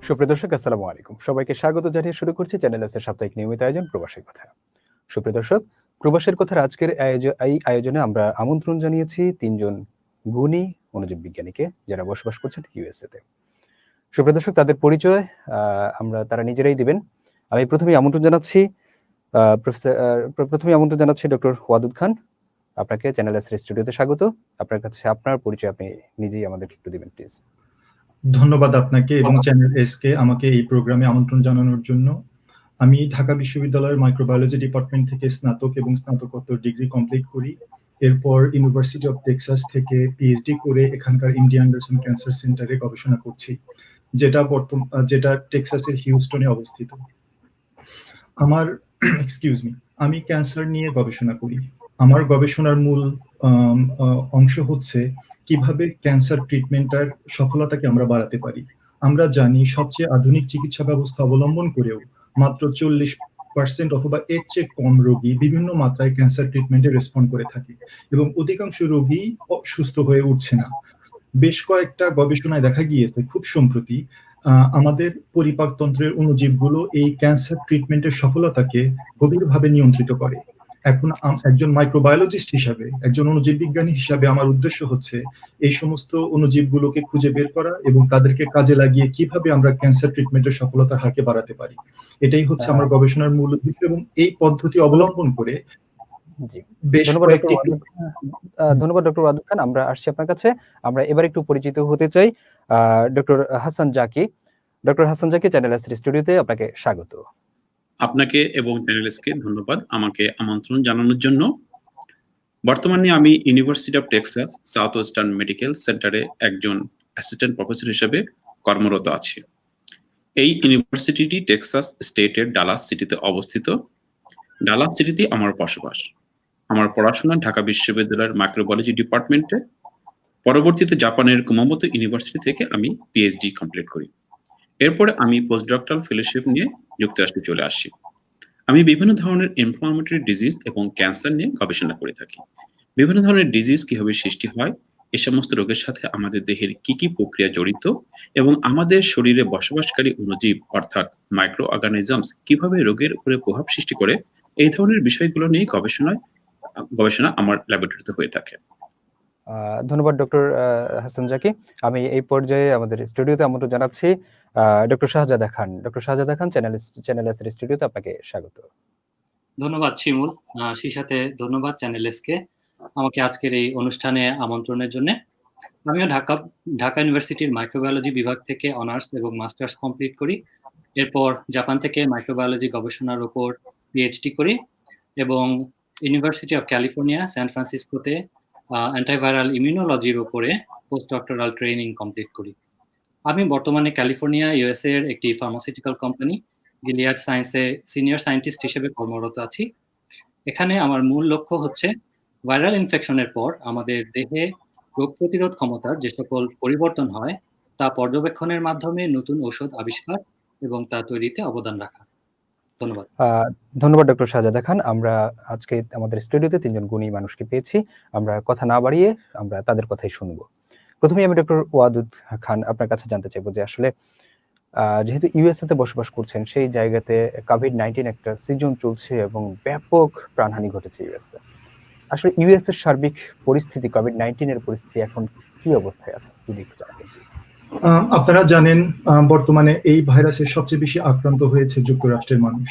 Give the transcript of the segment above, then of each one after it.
সুপ্রিয় দর্শক, আসসালামু আলাইকুম। সবাইকে স্বাগত জানিয়ে শুরু করছি চ্যানেল এস এর সাপ্তাহিক নিয়মিত আয়োজন প্রবাসের কথা। সুপ্রিয় দর্শক, প্রবাসের কথার আজকের এই আয়োজনে আমরা আমন্ত্রণ জানিয়েছি তিনজন গুণী মনোযোগ বিজ্ঞানীকে, যারা বসবাস করছেন ইউএসএ তে। সুপ্রিয় দর্শক, তাদের পরিচয় তারা নিজেরাই দিবেন। আমি প্রথমেই আমন্ত্রণ জানাচ্ছি ডক্টর ওয়াদুদ খান। আপনাকে চ্যানেল এস এর স্টুডিওতে স্বাগত। আপনার কাছে আপনার পরিচয় আপনি নিজেই আমাদেরকে একটু দিবেন প্লিজ। ধন্যবাদ আপনাকে এবং চ্যানেল এস কে আমাকে এই প্রোগ্রামে আমন্ত্রণ জানানোর জন্য। আমি ঢাকা বিশ্ববিদ্যালয়ের মাইক্রোবায়োলজি ডিপার্টমেন্ট থেকে স্নাতক এবং স্নাতকোত্তর ডিগ্রি কমপ্লিট করি। এরপর ইউনিভার্সিটি অফ টেক্সাস থেকে পিএইচডি করে এখানকার এমডি অ্যান্ডারসন ক্যান্সার সেন্টারে গবেষণা করছি, যেটা টেক্সাসের হিউস্টনে অবস্থিত। আমি ক্যান্সার নিয়ে গবেষণা করি। আমার গবেষণার মূল অংশ হচ্ছে কিভাবে ক্যান্সার ট্রিটমেন্টের সফলতাকে আমরা বাড়াতে পারি। আমরা জানি সবচেয়ে আধুনিক চিকিৎসা ব্যবস্থা অবলম্বন করেও মাত্র 40% অথবা এর চেয়ে কম রোগী বিভিন্ন মাত্রায় ক্যান্সার ট্রিটমেন্টে রেসপন্ড করে থাকে এবং অধিকাংশ রোগী সুস্থ হয়ে উঠছে না। বেশ কয়েকটা গবেষণায় দেখা গিয়েছে খুব সম্প্রতি আমাদের পরিপাকতন্ত্রের অণুজীবগুলো এই ক্যান্সার ট্রিটমেন্টের সফলতাকে গভীরভাবে নিয়ন্ত্রিত করে। এখন একজন মাইক্রোবায়োলজিস্ট হিসাবে, একজন অণুজীব বিজ্ঞানী হিসাবে আমার উদ্দেশ্য হচ্ছে এই সমস্ত অণুজীবগুলোকে খুঁজে বের করা এবং তাদেরকে কাজে লাগিয়ে কিভাবে আমরা ক্যান্সার ট্রিটমেন্টের সফলতার হারকে বাড়াতে পারি। এটাই হচ্ছে আমার গবেষণার মূল উদ্দেশ্য এবং এই পদ্ধতি অবলম্বন করে ধন্যবাদ ডক্টর ওয়াদুদ খান। আমরা আসছি আপনার কাছে। আমরা এবার একটু পরিচিত হতে চাই doctor Hasan Zaki. Doctor Hasan Zaki, channel S স্টুডিওতে আপনাকে স্বাগত। আপনাকে এবং চ্যানেল এস কে ধন্যবাদ আমাকে আমন্ত্রণ জানানোর জন্য। বর্তমানে আমি university of Texas south western medical সেন্টারে একজন অ্যাসিস্ট্যান্ট প্রফেসর হিসেবে কর্মরত আছি। এই ইউনিভার্সিটিটি টেক্সাস স্টেটের ডালাস সিটিতে অবস্থিত। ডালাস সিটিতে আমার বসবাস। আমার পড়াশোনা ঢাকা বিশ্ববিদ্যালয়ের মাইক্রোবায়োলজি ডিপার্টমেন্টে। পরবর্তীতে জাপানের কুমামোতো ইউনিভার্সিটি থেকে আমি পিএইচডি কমপ্লিট করি। এরপরে আমি পোস্ট ডক্টরাল ফেলোশিপ নিয়ে যুক্তরাষ্ট্রে চলে আসি। আমি বিভিন্ন ধরনের ইনফ্লামেটরি ডিজিজ এবং ক্যান্সার নিয়ে গবেষণা করে থাকি। বিভিন্ন ধরনের ডিজিজ কিভাবে সৃষ্টি হয়, এ সমস্ত রোগের সাথে আমাদের দেহের কি কি প্রক্রিয়া জড়িত এবং আমাদের শরীরে বসবাসকারী অণুজীব অর্থাৎ মাইক্রো অর্গানিজমস কিভাবে রোগের উপরে প্রভাব সৃষ্টি করে, এই ধরনের বিষয়গুলো নিয়ে গবেষণা আমার ল্যাবরেটরিতে হয়ে থাকে। ধন্যবাদ ডক্টর হাসান জাকি। আমি এই পর্যায়ে আমাদের স্টুডিওতে আমন্ত্রণ জানাচ্ছি ডক্টর শাহজাদা খান। ডক্টর শাহজাদা খান, চ্যানেল এস এর স্টুডিওতে আপনাকে স্বাগত। ধন্যবাদ শিমুল। সেই সাথে ধন্যবাদ চ্যানেল এস কে আমাকে আজকের এই অনুষ্ঠানে আমন্ত্রণের জন্য। আমিও ঢাকা ইউনিভার্সিটির মাইক্রোবায়োলজি বিভাগ থেকে অনার্স এবং মাস্টার্স কমপ্লিট করি। এরপর জাপান থেকে মাইক্রোবায়োলজি গবেষণার উপর পিএইচডি করি এবং ইউনিভার্সিটি অফ ক্যালিফোর্নিয়া স্যান ফ্রান্সিসকোতে অ্যান্টিভাইরাল ইমিউনোলজির উপরে পোস্ট ডক্টরাল ট্রেনিং কমপ্লিট করি। আমি বর্তমানে ক্যালিফোর্নিয়া ইউএসএ এর একটি ফার্মাসিউটিক্যাল কোম্পানি গিলিয়াড সায়েন্সে সিনিয়র সায়েন্টিস্ট হিসেবে কর্মরত আছি। এখানে আমার মূল লক্ষ্য হচ্ছে ভাইরাল ইনফেকশনের পর আমাদের দেহে রোগ প্রতিরোধ ক্ষমতার যে সকল পরিবর্তন হয় তা পর্যবেক্ষণের মাধ্যমে নতুন ঔষধ আবিষ্কার এবং তা তৈরিতে অবদান রাখা। ধন্যবাদ। ধন্যবাদ ডক্টর শাহজাদা খান। আমরা আজকে আমাদের স্টুডিওতে তিনজন গুণী মানুষকে পেয়েছি। আমরা কথা না বাড়িয়ে আমরা তাদের কথাই শুনবো। প্রথমে আমি ডক্টর ওয়াদুদ খান আপনার কাছে জানতে চাইবো যে আসলে যেহেতু ইউএসএ তে বসবাস করছেন, সেই জায়গাতে কোভিড-19 একটা সিজন চলছে এবং ব্যাপক প্রাণহানি ঘটেছে ইউএসএ। আসলে ইউএসএ এর সার্বিক পরিস্থিতি, কোভিড-19 এর পরিস্থিতি এখন কি অবস্থায় আছে যদি একটু জানাবেন। আপনারা জানেন বর্তমানে এই ভাইরাসের সবচেয়ে বেশি আক্রান্ত হয়েছে যুক্তরাষ্ট্রের মানুষ।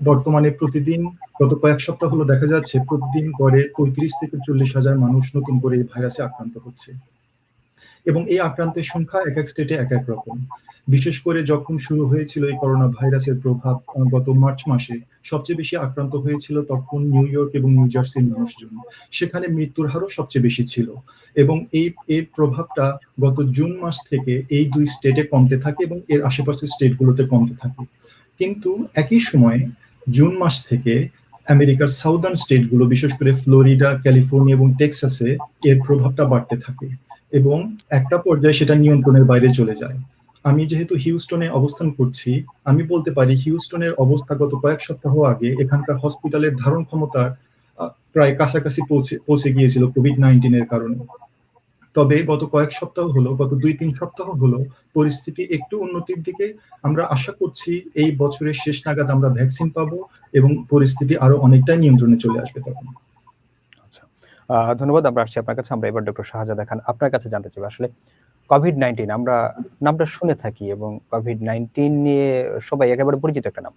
বর্তমানে প্রতিদিন গত কয়েক সপ্তাহ হলো দেখা যাচ্ছে প্রতিদিন গড়ে 35 থেকে 40 হাজার মানুষ নতুন করে এই ভাইরাসে আক্রান্ত হচ্ছে এবং এই আক্রান্তের সংখ্যা এক এক স্টেটে এক এক রকম। বিশেষ করে যখন শুরু হয়েছিল এই করোনা ভাইরাসের প্রভাব গত মার্চ মাসে, সবচেয়ে বেশি আক্রান্ত হয়েছিল তখন নিউ ইয়র্ক এবং নিউ জার্সির মানুষজন। সেখানে মৃত্যুর হারও সবচেয়ে বেশি ছিল এবং এর প্রভাবটা গত জুন মাস থেকে এই দুই স্টেটে কমতে থাকে এবং এর আশেপাশের স্টেটগুলোতে কমতে থাকে। কিন্তু একই সময়ে জুন মাস থেকে আমেরিকার সাউদার্ন স্টেটগুলো, বিশেষ করে ফ্লোরিডা, ক্যালিফোর্নিয়া এবং টেক্সাসে এর প্রভাবটা বাড়তে থাকে এবং একটা পর্যায়ে সেটা নিয়ন্ত্রণের বাইরে চলে যায়। আমি যেহেতু হিউস্টনে অবস্থান করছি, আমি বলতে পারি হিউস্টনের অবস্থা গত কয়েক সপ্তাহ আগে এখানকার হসপিটালের ধারণ ক্ষমতা প্রায় কাছাকাছি পৌঁছে গিয়েছিল কোভিড-19 এর কারণে। তবে গত কয়েক সপ্তাহ হলো, গত 2-3 সপ্তাহ হলো পরিস্থিতি একটু উন্নতির দিকে। আমরা আশা করছি এই বছরের শেষ নাগাদ আমরা ভ্যাকসিন পাবো এবং পরিস্থিতি আরো অনেকটাই নিয়ন্ত্রণে চলে আসবে তখন। আচ্ছা। ধন্যবাদ। আমরা আসছি আপনার কাছে। আমরা এবার ডক্টর শাহজাদা খান আপনার কাছে জানতে চাইবো আসলে COVID-19 আমরা নামটা শুনে থাকি এবং COVID-19 নিয়ে সবাই একেবারে পরিচিত একটা নাম।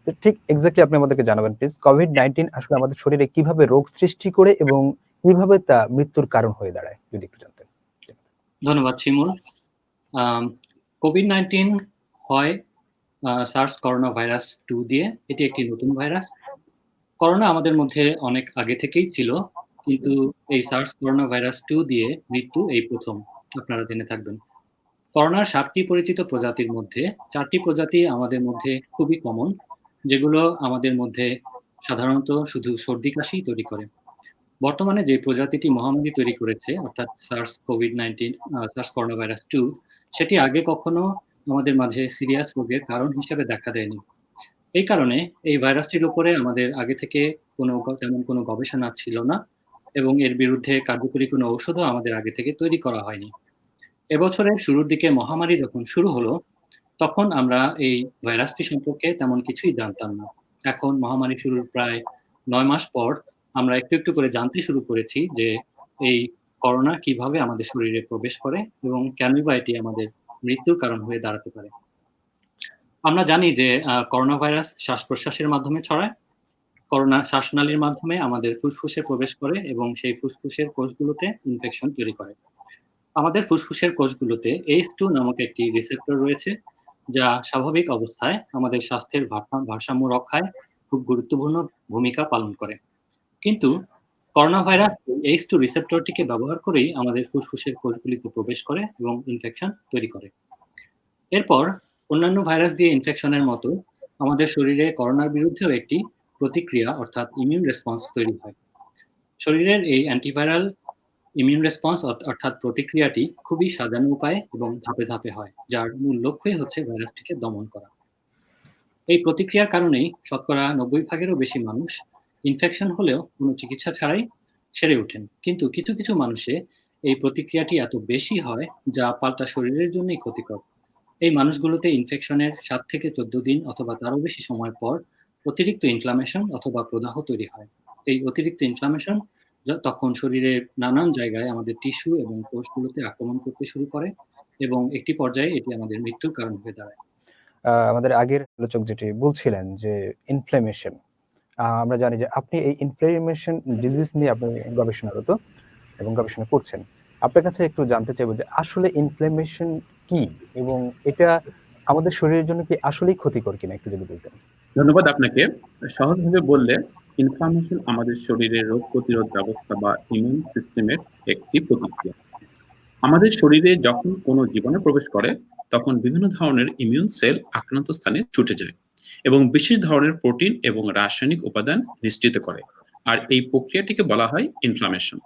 তো ঠিক এক্সাক্টলি আপনি আমাদেরকে জানাবেন প্লিজ COVID-19 আসলে আমাদের শরীরে কিভাবে রোগ সৃষ্টি করে এবং কিভাবে তা মৃত্যুর কারণ হয়ে দাঁড়ায়? যদি একটু জানতেন। ধন্যবাদ শিমুল। কোভিড-19 হয় সার্স করোনা ভাইরাস 2 দিয়ে। এটি একটি নতুন ভাইরাস। করোনা আমাদের মধ্যে অনেক আগে থেকেই ছিল, কিন্তু এই সার্স করোনা ভাইরাস 2 দিয়ে মৃত্যু এই প্রথম, আপনারা জেনে থাকবেন। করোনার 7টি পরিচিত প্রজাতির মধ্যে 4টি প্রজাতি আমাদের মধ্যে খুবই কমন, যেগুলো আমাদের মধ্যে সাধারণত শুধু সর্দি কাশি তৈরি করে। বর্তমানে যে প্রজাতিটি মহামারী তৈরি করেছে, অর্থাৎ সার্স করোনা ভাইরাস 2, সেটি আগে কখনো আমাদের মাঝে সিরিয়াস রোগের কারণ হিসেবে দেখা দেয়নি। এই কারণে এই ভাইরাসটির উপরে আমাদের আগে থেকে তেমন কোনো গবেষণা ছিল না এবং এর বিরুদ্ধে কার্যকরী কোনো ঔষধও আমাদের আগে থেকে তৈরি করা হয়নি। এবছরের শুরুর দিকে মহামারী যখন শুরু হলো, তখন আমরা এই ভাইরাসটি সম্পর্কে তেমন কিছুই জানতাম না। এখন মহামারী শুরুর প্রায় 9 মাস পর আমরা একটু একটু করে জানতে শুরু করেছি যে এই করোনা কিভাবে আমাদের শরীরে প্রবেশ করে এবং কেনই বা এটি আমাদের মৃত্যুর কারণ হয়ে দাঁড়াতে পারে। আমরা জানি যে করোনা ভাইরাস শ্বাস-প্রশ্বাসের মাধ্যমে ছড়ায়। করোনা শ্বাসনালীর মাধ্যমে আমাদের ফুসফুসে প্রবেশ করে এবং সেই ফুসফুসের কোষগুলোতে ইনফেকশন তৈরি করে। আমাদের ফুসফুসের কোষগুলোতে ACE2 নামক একটি রিসেপ্টর রয়েছে, যা স্বাভাবিক অবস্থায় আমাদের স্বাস্থ্যের ভারসাম্য রক্ষায় খুব গুরুত্বপূর্ণ ভূমিকা পালন করে। কিন্তু করোনা ভাইরাস ACE2 রিসেপ্টরটিকে ব্যবহার করেই আমাদের ফুসফুসের কোষগুলিতে প্রবেশ করে এবং ইনফেকশন তৈরি করে। এরপর অন্যান্য ভাইরাস দিয়ে ইনফেকশনের মতো আমাদের শরীরে করোনার বিরুদ্ধেও একটি প্রতিক্রিয়া অর্থাৎ ইমিউন রেসপন্স তৈরি হয়। শরীরের এই অ্যান্টিভাইরাল ইমিউন রেসপন্স অর্থাৎ প্রতিক্রিয়াটি খুবই সাজানো উপায়ে এবং ধাপে ধাপে হয়, যার মূল লক্ষ্যই হচ্ছে ভাইরাসটিকে দমন করা। এই প্রতিক্রিয়ার কারণেই শতকরা 90% বেশি মানুষ ইনফেকশন হলেও কোনো চিকিৎসা ছাড়াই সেরে ওঠেন। কিন্তু কিছু কিছু মানুষে এই প্রতিক্রিয়াটি এত বেশি হয় যা পাল্টা শরীরের জন্যই ক্ষতিকর। এই মানুষগুলোতে ইনফেকশনের 7 থেকে 14 দিন অথবা তারও বেশি সময় পর অতিরিক্ত ইনফ্লামেশন অথবা প্রদাহ তৈরি হয়। এই অতিরিক্ত ইনফ্লামেশন তখন শরীরের নানান জায়গায় আমাদের টিস্যু এবং কোষগুলোতে আক্রমণ করতে শুরু করে এবং একটি পর্যায়ে এটি আমাদের মৃত্যুর কারণ হয়ে দাঁড়ায়। আমাদের আগের আলোচক যেটি বলছিলেন যে ইনফ্ল্যামেশন। আমরা জানি যে আপনি এই ইনফ্ল্যামেশন ডিজিজ নিয়ে আপনি গবেষণারত এবং গবেষণা করছেন। আপনার কাছে একটু জানতে চাইবো যে আসলে ইনফ্ল্যামেশন কি এবং এটা আমাদের শরীরের জন্য কি আসলেই ক্ষতিকর কিনা একটু যদি বলতেন। ধন্যবাদ আপনাকে। সহজভাবে বললে ইনফ্লামেশন আমাদের শরীরের রোগ প্রতিরোধ ব্যবস্থা বা ইমিউন সিস্টেমের একটি প্রতিক্রিয়া। আমাদের শরীরে যখন কোনো জীবাণু প্রবেশ করে তখন বিভিন্ন ধরনের ইমিউন সেল আক্রান্ত স্থানে ছুটে যায় এবং বিশেষ ধরনের প্রোটিন এবং রাসায়নিক উপাদান নিশ্চিত করে, আর এই প্রক্রিয়াটিকে বলা হয় ইনফ্লামেশন।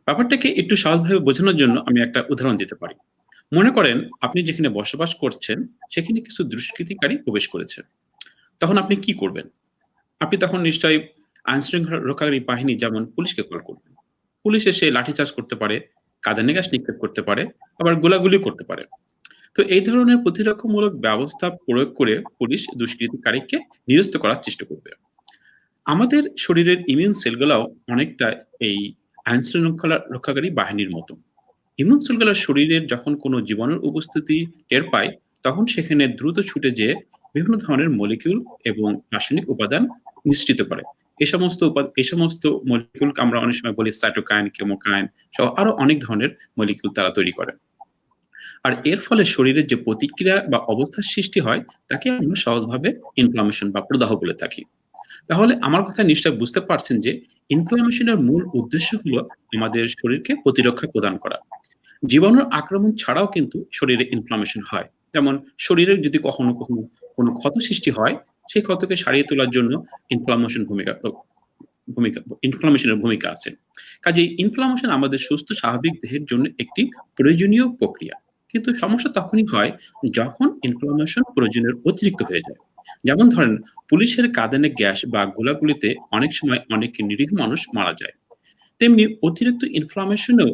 ব্যাপারটাকে একটু সহজভাবে বোঝানোর জন্য আমি একটা উদাহরণ দিতে পারি। মনে করেন আপনি যেখানে বসবাস করছেন সেখানে কিছু দুষ্কৃতিকারী প্রবেশ করেছে। তখন আপনি কি করবেন? আপনি তখন নিশ্চয়ই আইনশৃঙ্খলা রক্ষাকারী বাহিনী যেমন পুলিশকে কল করবেন। পুলিশ এসে লাঠিচার্জ করতে পারে, কাঁদানে গ্যাস নিক্ষেপ করতে পারে, আবার গোলাগুলি করতে পারে। তো এই ধরনের প্রতিরক্ষামূলক ব্যবস্থা প্রয়োগ করে পুলিশ দুষ্কৃতিকারীকে নিরস্ত করার চেষ্টা করবে। আমাদের শরীরের ইমিউন সেলগুলোও অনেকটা এই আইনশৃঙ্খলা রক্ষাকারী বাহিনীর মতো। ইমিউন সেলগুলো শরীরের যখন কোনো জীবাণুর উপস্থিতি টের পায় তখন সেখানে দ্রুত ছুটে যেয়ে বিভিন্ন ধরনের মলিকিউল এবং রাসায়নিক উপাদান নিশ্চিত করে। এই সমস্ত মলিকিউলকে আমরা অনেক সময় বলি সাইটোকাইন, কেমোকাইন সহ আরো অনেক ধরনের মলিকিউল তারা তৈরি করে। আর এর ফলে শরীরের যে প্রতিক্রিয়া বা অবস্থার সৃষ্টি হয় তাকে আমরা সহজভাবে ইনফ্লামেশন বা প্রদাহ বলে থাকি। তাহলে আমার কথা নিশ্চয় বুঝতে পারছেন যে ইনফ্লামেশনের মূল উদ্দেশ্য হলো আমাদের শরীরকে প্রতিরক্ষা প্রদান করা। জীবাণুর আক্রমণ ছাড়াও কিন্তু শরীরে ইনফ্লামেশন হয়। যেমন শরীরের যদি কখনো কখনো কোনো ক্ষত সৃষ্টি হয় সেই ক্ষতকে সারিয়ে তোলার জন্য ইনফ্লামেশনের ভূমিকা আছে। কাজেই ইনফ্লামেশন আমাদের সুস্থ স্বাভাবিক দেহের জন্য একটি প্রয়োজনীয় প্রক্রিয়া। কিন্তু সমস্যা তখনই হয় যখন ইনফ্লামেশন প্রয়োজনের অতিরিক্ত হয়ে যায়। যেমন ধরেন পুলিশের কাঁদানে গ্যাস বা গোলাগুলিতে অনেক সময় অনেক নিরীহ মানুষ মারা যায়। তেমনি অতিরিক্ত ইনফ্লামেশনেও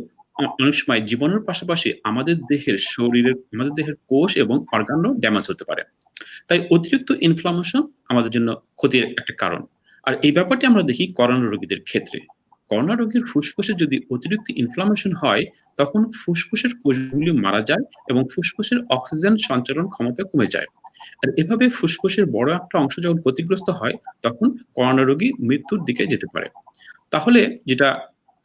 অনেক সময় জীবাণুর পাশাপাশি আমাদের দেহের কোষ এবং অর্গানও ড্যামেজ হতে পারে। তাই অতিরিক্ত ইনফ্লামেশন আমাদের জন্য ক্ষতির একটা কারণ। আর এই ব্যাপারটি আমরা দেখি করোনা রোগীদের ক্ষেত্রে। করোনা রোগীর ফুসফুসে যদি অতিরিক্ত ইনফ্লামেশন হয়, তখন ফুসফুসের কোষগুলি মারা যায় এবং ফুসফুসের অক্সিজেন সঞ্চালন ক্ষমতা কমে যায়। আর এভাবে ফুসফুসের বড় একটা অংশ যখন ক্ষতিগ্রস্ত হয়, তখন করোনা রোগী মৃত্যুর দিকে যেতে পারে। তাহলে যেটা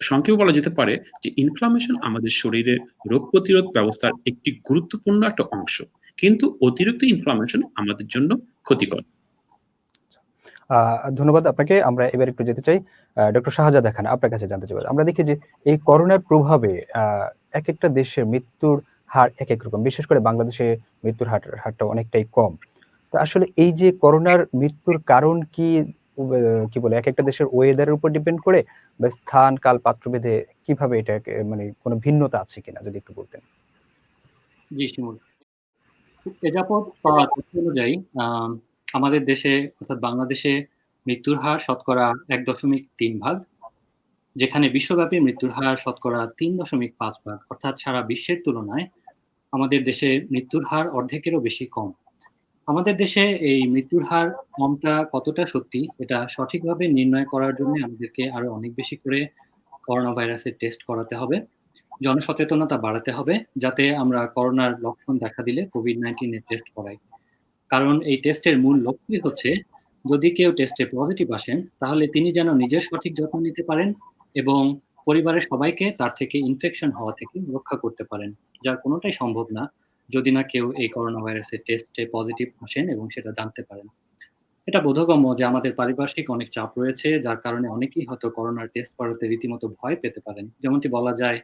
সংক্ষেপে বলা যেতে পারে যে ইনফ্লামেশন আমাদের শরীরের রোগ প্রতিরোধ ব্যবস্থার একটি গুরুত্বপূর্ণ একটা অংশ। কিন্তু অতিরিক্ত ইনফ্লামেশন আমাদের জন্য ক্ষতিকর। ধন্যবাদ আপনাকে। আমরা এবার একটু যেতে চাই ডক্টর শাহজাদা খান, আপনার কাছে জানতে চাই। আমরা দেখি যে এই করোনার প্রভাবে একেকটা দেশের মৃত্যুর হার একেক রকম। বিশেষ করে বাংলাদেশে মৃত্যুর হারটা অনেকটাই কম। তো আসলে এই যে করোনার মৃত্যুর কারণ কি কি বলে একেকটা দেশের ওয়েদারের উপর ডিপেন্ড করে, বা স্থান কাল পাত্রভেদে কিভাবে এটাকে মানে কোনো ভিন্নতা আছে কিনা যদি একটু বলতেন। জি শিমুল, এ যাবৎ পাওয়া তথ্য অনুযায়ী আমাদের দেশে অর্থাৎ বাংলাদেশে মৃত্যুর হার শতকরা 1.3 ভাগ, যেখানে বিশ্বব্যাপী মৃত্যুর হার শতকরা 3.5 ভাগ, অর্থাৎ সারা বিশ্বের তুলনায় আমাদের দেশে মৃত্যুর হার অর্ধেকেরও বেশি কম। আমাদের দেশে এই মৃত্যুর হার কমটা কতটা সত্যি এটা সঠিকভাবে নির্ণয় করার জন্য আমাদেরকে আরো অনেক বেশি করে করোনা ভাইরাসের টেস্ট করাতে হবে, জনসচেতনতা বাড়াতে হবে, যাতে আমরা করোনার লক্ষণ দেখা দিলে কোভিড-19 এর টেস্ট করাই। কারণ এই টেস্টের মূল লক্ষ্যই হচ্ছে যদি কেউ টেস্টে পজিটিভ আসেন, তাহলে তিনি যেন নিজের সঠিক যত্ন নিতে পারেন এবং পরিবারের সবাইকে তার থেকে ইনফেকশন হওয়া থেকে রক্ষা করতে পারেন, যার কোনোটাই সম্ভব না যদি না কেউ এই করোনা ভাইরাসের টেস্টে পজিটিভ আসেন এবং সেটা জানতে পারেন। এটা বোধগম্য যে আমাদের পারিপার্শ্বিক অনেক চাপ রয়েছে, যার কারণে অনেকেই হয়তো করোনার টেস্ট করাতে রীতিমতো ভয় পেতে পারেন। যেমনটি বলা যায়,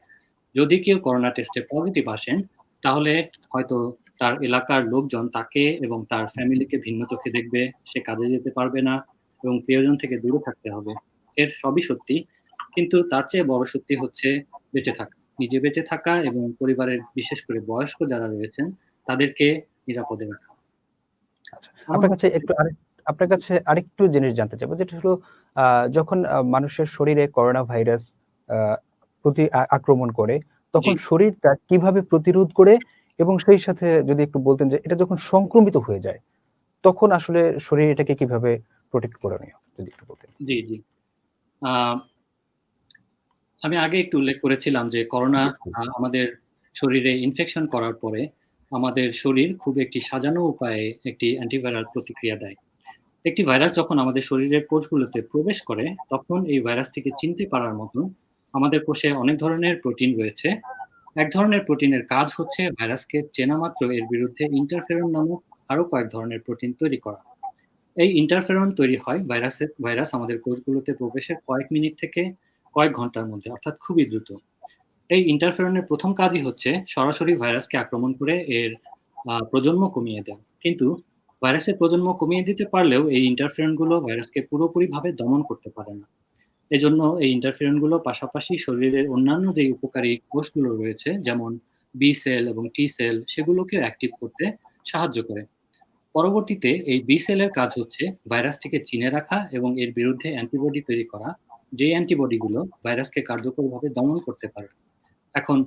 যদি কেউ করোনা টেস্টে পজিটিভ আসেন, তাহলে হয়তো তার এলাকার লোকজন তাকে এবং তার ফ্যামিলিকে ভিন্ন চোখে দেখবে, সে কাজে যেতে পারবে না এবং প্রিয়জন থেকে দূরে থাকতে হবে। এর সবই সত্যি, কিন্তু তার চেয়ে বড় সত্যি হচ্ছে বেঁচে থাকা। নিজে বেঁচে থাকা এবং পরিবারের বিশেষ করে বয়স্ক যারা রয়েছেন তাদেরকে নিরাপদে রাখা। আচ্ছা, আপনার কাছে আরেকটু জিনিস জানতে চাইবো, যেটা হলো যখন মানুষের শরীরে করোনা ভাইরাস আক্রমণ করে, তখন জি। শরীরটা কিভাবে প্রতিরোধ করে, এবং সেই সাথে যদি একটু বলতেন যে এটা যখন সংক্রমিত হয়ে যায় তখন আসলে শরীর এটাকে কিভাবে প্রোটেক্ট করে নেয়, যদি একটু বলতেন। জি, জি। আহ আমি আগে একটু উল্লেখ করেছিলাম যে করোনা আমাদের শরীরে ইনফেকশন করার পরে আমাদের শরীর খুব একটি সাজানো উপায়ে একটি অ্যান্টিভাইরাল প্রতিক্রিয়া দেয়। একটি ভাইরাস যখন আমাদের শরীরের কোষগুলোতে প্রবেশ করে, তখন এই ভাইরাসটিকে চিনতে পারার মতন আমাদের কোষে অনেক ধরনের প্রোটিন রয়েছে। এক ধরনের প্রোটিনের কাজ হচ্ছে ভাইরাসকে চেনা মাত্র এর বিরুদ্ধে ইন্টারফেরন নামক আরো কয়েক ধরনের প্রোটিন তৈরি করা। এই ইন্টারফেরন তৈরি হয় ভাইরাস আমাদের কোষগুলোতে প্রবেশের কয়েক মিনিট থেকে কয়েক ঘন্টার মধ্যে, অর্থাৎ খুবই দ্রুত। এই ইন্টারফেরনের প্রথম কাজই হচ্ছে সরাসরি ভাইরাসকে আক্রমণ করে এর প্রজন্ম কমিয়ে দেওয়া। কিন্তু ভাইরাসের প্রজন্ম কমিয়ে দিতে পারলেও এই ইন্টারফেরনগুলো ভাইরাসকে পুরোপুরিভাবে দমন করতে পারে না। এজন্য এই ইন্টারফেরনগুলো পাশাপাশি শরীরের অন্যান্য যে উপকারী কোষগুলো রয়েছে, যেমন বি সেল এবং টি সেল, সেগুলোকে অ্যাক্টিভ করতে সাহায্য করে। পরবর্তীতে এই বি সেলের কাজ হচ্ছে ভাইরাসটিকে চিনে রাখা এবং এর বিরুদ্ধে অ্যান্টিবডি তৈরি করা, যে অ্যান্টিবডিগুলো ভাইরাসকে কার্যকরভাবে দমন করতে পারে। এখন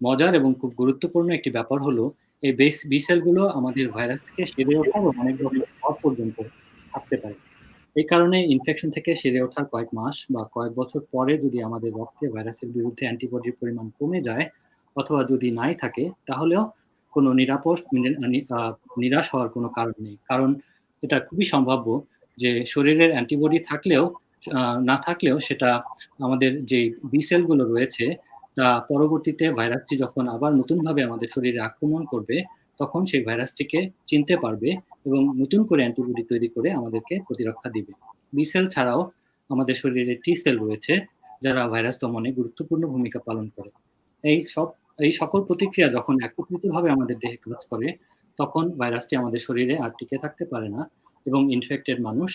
মজার এবং খুব গুরুত্বপূর্ণ একটি ব্যাপার হলো, এই বি সেলগুলো আমাদের ভাইরাস থেকে সেরে ওঠার অনেক বছর পর পর্যন্ত থাকতে পারে। এই কারণে ইনফেকশন থেকে সেরে ওঠার কয়েক মাস বা কয়েক বছর পরে যদি আমাদের রক্তে ভাইরাসের বিরুদ্ধে অ্যান্টিবডির পরিমাণ কমে যায় অথবা যদি নাই থাকে, তাহলেও কোনো নিরাশ হওয়ার কোনো কারণ নেই। কারণ এটা খুবই সম্ভাব্য যে শরীরের অ্যান্টিবডি থাকলেও না থাকলেও সেটা আমাদের যে বি সেলগুলো রয়েছে তা পরবর্তীতে ভাইরাসটি যখন আবার নতুনভাবে আমাদের শরীরে আক্রমণ করবে, তখন সেই ভাইরাসটিকে চিনতে পারবে এবং নতুন করে অ্যান্টিবডি তৈরি করে আমাদেরকে প্রতিরক্ষা দিবে। বি সেল ছাড়াও আমাদের শরীরে টি সেল রয়েছে, যারা ভাইরাস দমনে গুরুত্বপূর্ণ ভূমিকা পালন করে। এই সব এই সকল প্রতিক্রিয়া যখন একত্রিতভাবে আমাদের দেহে কাজ করে, তখন ভাইরাসটি আমাদের শরীরে আর টিকে থাকতে পারে না এবং ইনফেক্টেড মানুষ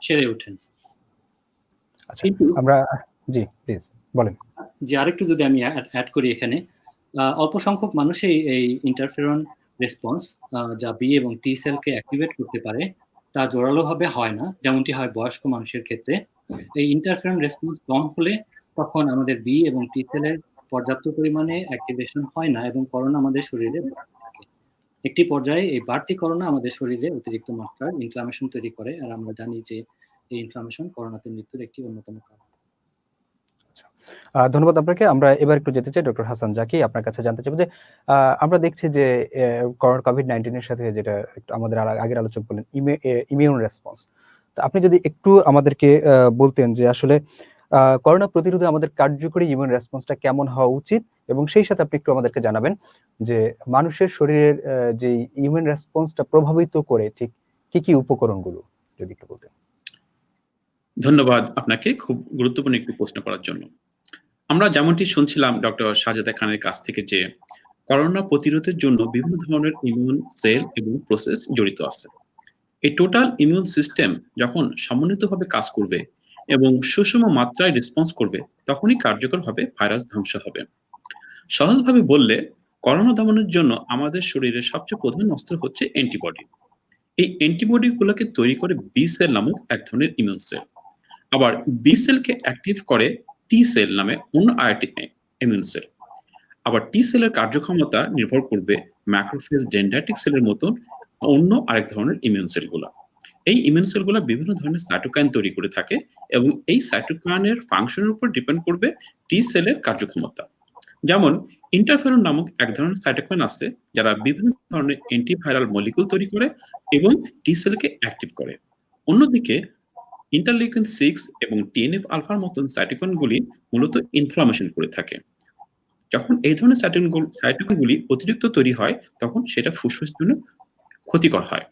সেরে ওঠেন। আচ্ছা, কিন্তু আমরা জি প্লিজ বলেন। যে আরেকটু যদি আমি অ্যাড করি এখানে, অল্প সংখ্যক মানুষই এই ইন্টারফেরন রেসপন্স যা বি এবং টি সেলকে অ্যাক্টিভেট করতে পারে, তা জোরালোভাবে হয় না, যেমনটি হয় বয়স্ক মানুষের ক্ষেত্রে। এই ইন্টারফেরন রেসপন্স কম হলে তখন আমাদের বি এবং টি সেলের পর্যাপ্ত পরিমাণে অ্যাক্টিভেশন হয় না এবং করোনা আমাদের শরীরে বাড়তে থাকে। একটি পর্যায়ে এই বাড়তি করোনা আমাদের শরীরে অতিরিক্ত মাত্রার ইনফ্লামেশন তৈরি করে, আর আমরা জানি যে এই ইনফ্লামেশন করোনাতে মৃত্যুর একটি অন্যতম কারণ। ধন্যবাদ আপনাকে। আমরা এবার একটু যেতে চাই ডক্টর হাসান জাকি, আপনার কাছে জানতে চাইবো যে আমরা দেখছি যে কোভিড-19 এর সাথে যেটা একটু আমাদের আগের আলোচক বললেন ইমিউন রেসপন্স। তো আপনি যদি একটু আমাদেরকে বলতেন যে আসলে করোনা প্রতিরোধে আমাদের কার্যকরী ইমিউন রেসপন্সটা কেমন হওয়া উচিত, এবং সেই সাথে আপনি একটু আমাদেরকে জানাবেন যে মানুষের শরীরের যে ইমিউন রেসপন্সটা প্রভাবিত করে ঠিক কি কি উপকরণগুলো যদি একটু বলতেন। ধন্যবাদ আপনাকে খুব গুরুত্বপূর্ণ একটি প্রশ্ন করার জন্য। আমরা যেমনটি শুনছিলাম ডক্টর সাজেদা খানের কাছ থেকে যে করোনা প্রতিরোধের জন্য বিভিন্ন ধরনের ইমিউন সেল এবং প্রসেস জড়িত আছে। এই টোটাল ইমিউন সিস্টেম যখন সমন্বিতভাবে কাজ করবে এবং সুষম মাত্রায় রেসপন্স করবে, তখনই কার্যকরভাবে ভাইরাস ধ্বংস হবে। সহজভাবে বললে, করোনা দমনের জন্য আমাদের শরীরের সবচেয়ে প্রধান অস্ত্র হচ্ছে অ্যান্টিবডি। এই অ্যান্টিবডি গুলোকে তৈরি করে বি সেল নামক এক ধরনের ইমিউন সেল। আবার বি সেলকে অ্যাক্টিভ করে টি সেল নামে অন্য আরেকটি ইমিউন সেল। আবার টি সেলের কার্যক্ষমতা নির্ভর করবে ম্যাক্রোফেজ ডেনড্রাইটিক সেলের মতন অন্য আরেক ধরনের ইমিউন সেলগুলো। এই ইমিউন সেলগুলো বিভিন্ন ধরনের সাইটোকাইন তৈরি করে থাকে এবং এই সাইটোকাইনের ফাংশনের উপর ডিপেন্ড করবে টি সেলের কার্যক্ষমতা। যেমন ইন্টারফেরন নামক এক ধরনের সাইটোকাইন আছে যারা বিভিন্ন ধরনের অ্যান্টিভাইরাল মলিকুল তৈরি করে এবং টি সেলকে অ্যাক্টিভ করে। অন্যদিকে ইন্টারলিউকিন 6 এবং টিএনএফ আলফার মতন সাইটোকাইনগুলি মূলত ইনফ্লামেশন করে থাকে। যখন এই ধরনের সাইটোকাইনগুলি অতিরিক্ত তৈরি হয়, তখন সেটা ফুসফুসের জন্য ক্ষতিকর হয়।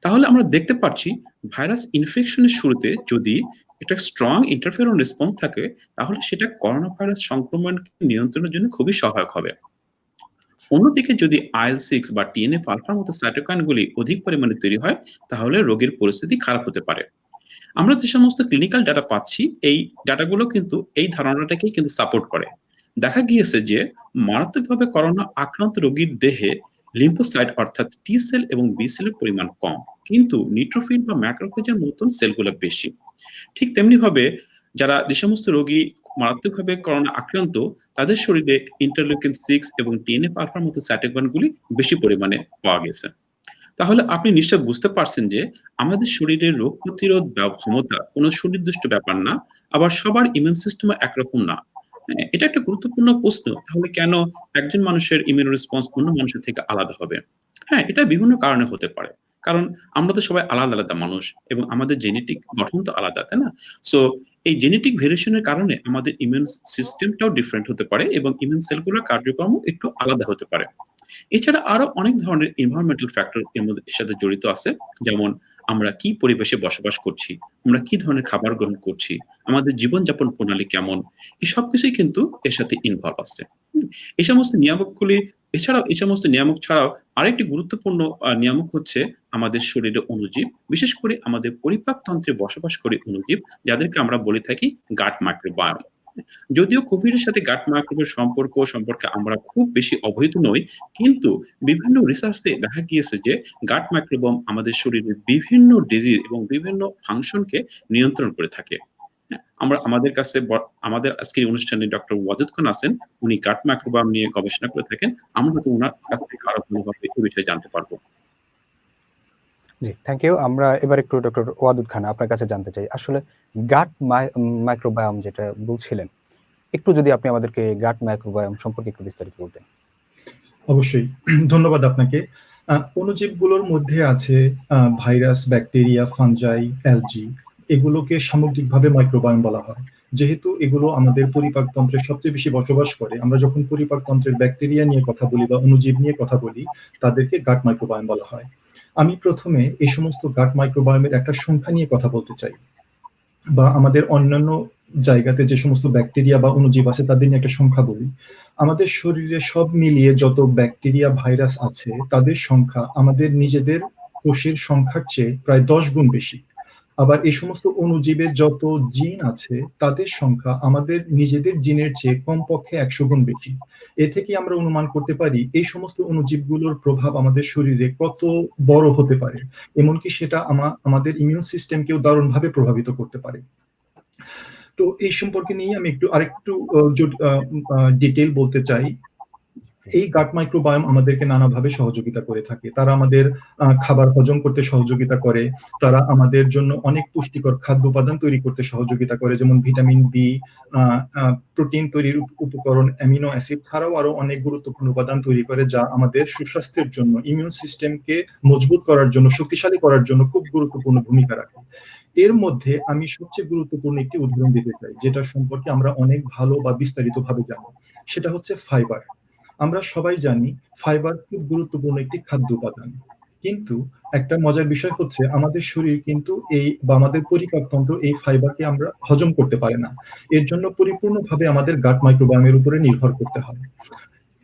তাহলে আমরা দেখতে পাচ্ছি ভাইরাস ইনফেকশনের শুরুতে যদি একটা স্ট্রং ইন্টারফেরন রেসপন্স থাকে, তাহলে সেটা করোনা ভাইরাস সংক্রমণকে নিয়ন্ত্রণের জন্য খুবই সহায়ক হবে। অন্যদিকে যদি IL-6 বা টিএনএফ আলফার মতো সাইটোকাইনগুলি অধিক পরিমাণে তৈরি হয়, তাহলে রোগীর পরিস্থিতি খারাপ হতে পারে। আমরা যে সমস্ত ক্লিনিক্যাল ডাটা পাচ্ছি, এই ডাটাগুলো কিন্তু এই ধারণাটাকেই কিন্তু সাপোর্ট করে। দেখা গিয়েছে যে মারাত্মকভাবে করোনা আক্রান্ত রোগীর দেহে লিম্ফোসাইট অর্থাৎ টি সেল এবং বি সেলের পরিমাণ কম, কিন্তু নিউট্রোফিল বা ম্যাক্রোফেজের মতন সেলগুলো বেশি। ঠিক তেমনি ভাবে যে সমস্ত রোগী মারাত্মকভাবে করোনা আক্রান্ত, তাদের শরীরে ইন্টারলিউকিন 6 এবং টিএনএফ আলফার মতো সাইটোকাইনগুলি বেশি পরিমাণে পাওয়া গেছে। তাহলে আপনি নিশ্চয় বুঝতে পারছেন যে আমাদের শরীরের রোগ প্রতিরোধ ক্ষমতা কোনো সুনির্দিষ্ট ব্যাপার না, আবার সবার ইমিউন সিস্টেমও একরকম না। এটা একটা গুরুত্বপূর্ণ প্রশ্ন। তাহলে কেন একজন মানুষের ইমিউন রেসপন্স অন্য মানুষের থেকে আলাদা হবে? হ্যাঁ, এটা বিভিন্ন কারণে হতে পারে। কারণ আমরা তো সবাই আলাদা আলাদা মানুষ এবং আমাদের জেনেটিক গঠন তো আলাদা, তাই না? সো এই জেনেটিক ভেরিয়েশনের কারণে আমাদের ইমিউন সিস্টেমটাও ডিফারেন্ট হতে পারে এবং ইমিউন সেলগুলোর কার্যক্রমও একটু আলাদা হতে পারে। এছাড়া আরো অনেক ধরনের এনভায়রনমেন্টাল ফ্যাক্টর এর সাথে জড়িত আছে। যেমন আমরা কি পরিবেশে বসবাস করছি, আমরা কি ধরনের খাবার গ্রহণ করছি, আমাদের জীবনযাপন প্রণালী কেমন, এই সবকিছুই কিন্তু এর সাথে ইনভলভ আছে। এই সমস্ত নিয়ামক ছাড়াও আরেকটি গুরুত্বপূর্ণ নিয়ামক হচ্ছে আমাদের শরীরে অণুজীব, বিশেষ করে আমাদের পরিপাকতন্ত্রে বসবাস করে অণুজীব, যাদেরকে আমরা বলে থাকি গাট মাইক্রোবায়োম। যদিও কোভিড এর সাথে গাট মাইক্রোবের সম্পর্কে আমরা খুব বেশি অবহিত নই, কিন্তু বিভিন্ন রিসার্চে দেখা গিয়েছে যে গাট মাইক্রোবায়োম আমাদের শরীরের বিভিন্ন ডিজিজ এবং বিভিন্ন ফাংশনকে নিয়ন্ত্রণ করে থাকে। আমাদের আজকের অনুষ্ঠানে ডক্টর ওয়াদুদ খান আছেন, উনি গাট মাইক্রোবায়োম নিয়ে গবেষণা করে থাকেন। আমরা হয়তো ওনার কাছ থেকে আরো ভালোভাবে এই বিষয়ে জানতে পারবো। জি, থ্যাংক ইউ। আমরা এবার একটু ডক্টর ওয়াদুদ খান আপনার কাছে জানতে চাই, আসলে গাট মাইক্রোবায়োম যেটা বলছিলেন, একটু যদি আপনি আমাদেরকে গাট মাইক্রোবায়োম সম্পর্কে একটু বিস্তারিত বলতেন। অবশ্যই, ধন্যবাদ আপনাকে। অণুজীবগুলোর মধ্যে আছে ভাইরাস, ব্যাকটেরিয়া, ফাঞ্জাই, অ্যালজি। এগুলোকে সামগ্রিকভাবে মাইক্রোবায়োম বলা হয়। যেহেতু এগুলো আমাদের পরিপাকতন্ত্রের সবচেয়ে বেশি বসবাস করে, আমরা যখন পরিপাকতন্ত্রের ব্যাকটেরিয়া নিয়ে কথা বলি বা অণুজীব নিয়ে কথা বলি, তাদেরকে গাট মাইক্রোবায়োম বলা হয়। আমি প্রথমে এই সমস্ত গাট মাইক্রোবায়োমের একটা সংখ্যা নিয়ে কথা বলতে চাই, বা আমাদের অন্যান্য জায়গাতে যে সমস্ত ব্যাকটেরিয়া বা অণুজীব আছে তাদের নিয়ে একটা সংখ্যা বলি। আমাদের শরীরে সব মিলিয়ে যত ব্যাকটেরিয়া, ভাইরাস আছে, তাদের সংখ্যা আমাদের নিজেদের কোষের সংখ্যার চেয়ে প্রায় 10 গুণ বেশি। আবার এই সমস্ত অণুজীবের যত জিন আছে, তাদের সংখ্যা আমাদের নিজেদের জিনের চেয়ে কমপক্ষে 100 গুণ বেশি। এ থেকে আমরা অনুমান করতে পারি এই সমস্ত অণুজীবগুলোর প্রভাব আমাদের শরীরে কত বড় হতে পারে, এমনকি সেটা আমাদের ইমিউন সিস্টেমকেও দারুণভাবে প্রভাবিত করতে পারে। তো এই সম্পর্কে নিয়ে আমি আরেকটু ডিটেল বলতে চাই। এই গাট মাইক্রোবায়োম আমাদেরকে নানাভাবে সহযোগিতা করে থাকে। তারা আমাদের খাবার হজম করতে সহযোগিতা করে, তারা আমাদের জন্য অনেক পুষ্টিকর খাদ্য উপাদান তৈরি করতে সহযোগিতা করে, যেমন ভিটামিন বি, প্রোটিন তৈরির উপকরণ, অ্যামিনো অ্যাসিড ছাড়াও আরো অনেক গুরুত্বপূর্ণ উপাদান তৈরি করে, যা আমাদের সুস্বাস্থ্যের জন্য, ইমিউন সিস্টেমকে মজবুত করার জন্য, শক্তিশালী করার জন্য খুব গুরুত্বপূর্ণ ভূমিকা রাখে। এর মধ্যে আমি সবচেয়ে গুরুত্বপূর্ণ একটি উদাহরণ দিতে চাই, যেটা সম্পর্কে আমরা অনেক ভালো বা বিস্তারিত ভাবে জানি। সেটা হচ্ছে ফাইবার। আমরা সবাই জানি ফাইবার খুব গুরুত্বপূর্ণ একটি খাদ্য উপাদান, কিন্তু একটা মজার বিষয় হচ্ছে আমাদের শরীর কিন্তু আমাদের পরিপাকতন্ত্র এই ফাইবারকে আমরা হজম করতে পারে না। এর জন্য পরিপূর্ণভাবে আমাদের গাট মাইক্রোবায়োমের উপরে নির্ভর করতে হয়।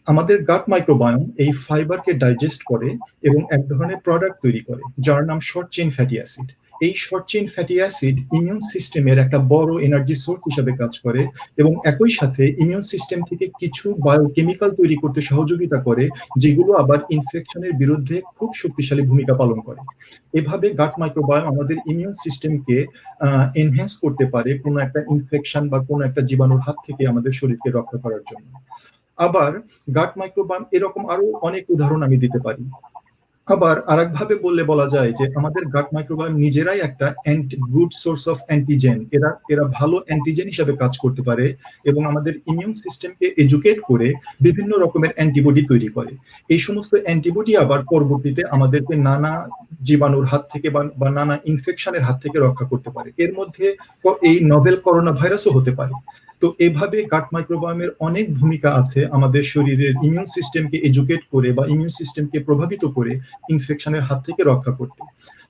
আমাদের গাট মাইক্রোবায়োম এই ফাইবারকে ডাইজেস্ট করে এবং এক ধরনের প্রোডাক্ট তৈরি করে, যার নাম শর্ট চেইন ফ্যাটি অ্যাসিড। এই short chain fatty acid immune সিস্টেমের একটা বড় এনার্জি সোর্স হিসেবে কাজ করে এবং একই সাথে ইমিউন সিস্টেম থেকে কিছু বায়োকেমিক্যাল তৈরি করতে সহযোগিতা করে, যেগুলো আবার ইনফেকশনের বিরুদ্ধে খুব শক্তিশালী ভূমিকা পালন করে। এভাবে গাট মাইক্রোবায়োম আমাদের ইমিউন সিস্টেমকে এনহ্যান্স করতে পারে কোনো একটা ইনফেকশন বা কোনো একটা জীবাণুর হাত থেকে আমাদের শরীরকে রক্ষা করার জন্য। আবার গাট মাইক্রোবায়োম এরকম আরো অনেক উদাহরণ আমি দিতে পারি। আবার আরেকভাবে বলা যায় যে আমাদের গাট মাইক্রোবায়োম নিজেরাই একটা গুড সোর্স অফ অ্যান্টিজেন। এরা ভালো অ্যান্টিজেন হিসেবে কাজ করতে পারে এবং আমাদের ইমিউন সিস্টেমকে এডুকেট করে বিভিন্ন রকমের অ্যান্টিবডি তৈরি করে। এই সমস্ত অ্যান্টিবডি আবার পরবর্তীতে আমাদেরকে নানা জীবাণুর হাত থেকে বা নানা ইনফেকশনের হাত থেকে রক্ষা করতে পারে। এর মধ্যে এই নভেল করোনা ভাইরাসও হতে পারে। তো এভাবে গাট মাইক্রোবায়োমের অনেক ভূমিকা আছে আমাদের শরীরের ইমিউন সিস্টেমকে এডুকেট করে বা ইমিউন সিস্টেমকে প্রভাবিত করে ইনফেকশনের হাত থেকে রক্ষা করতে।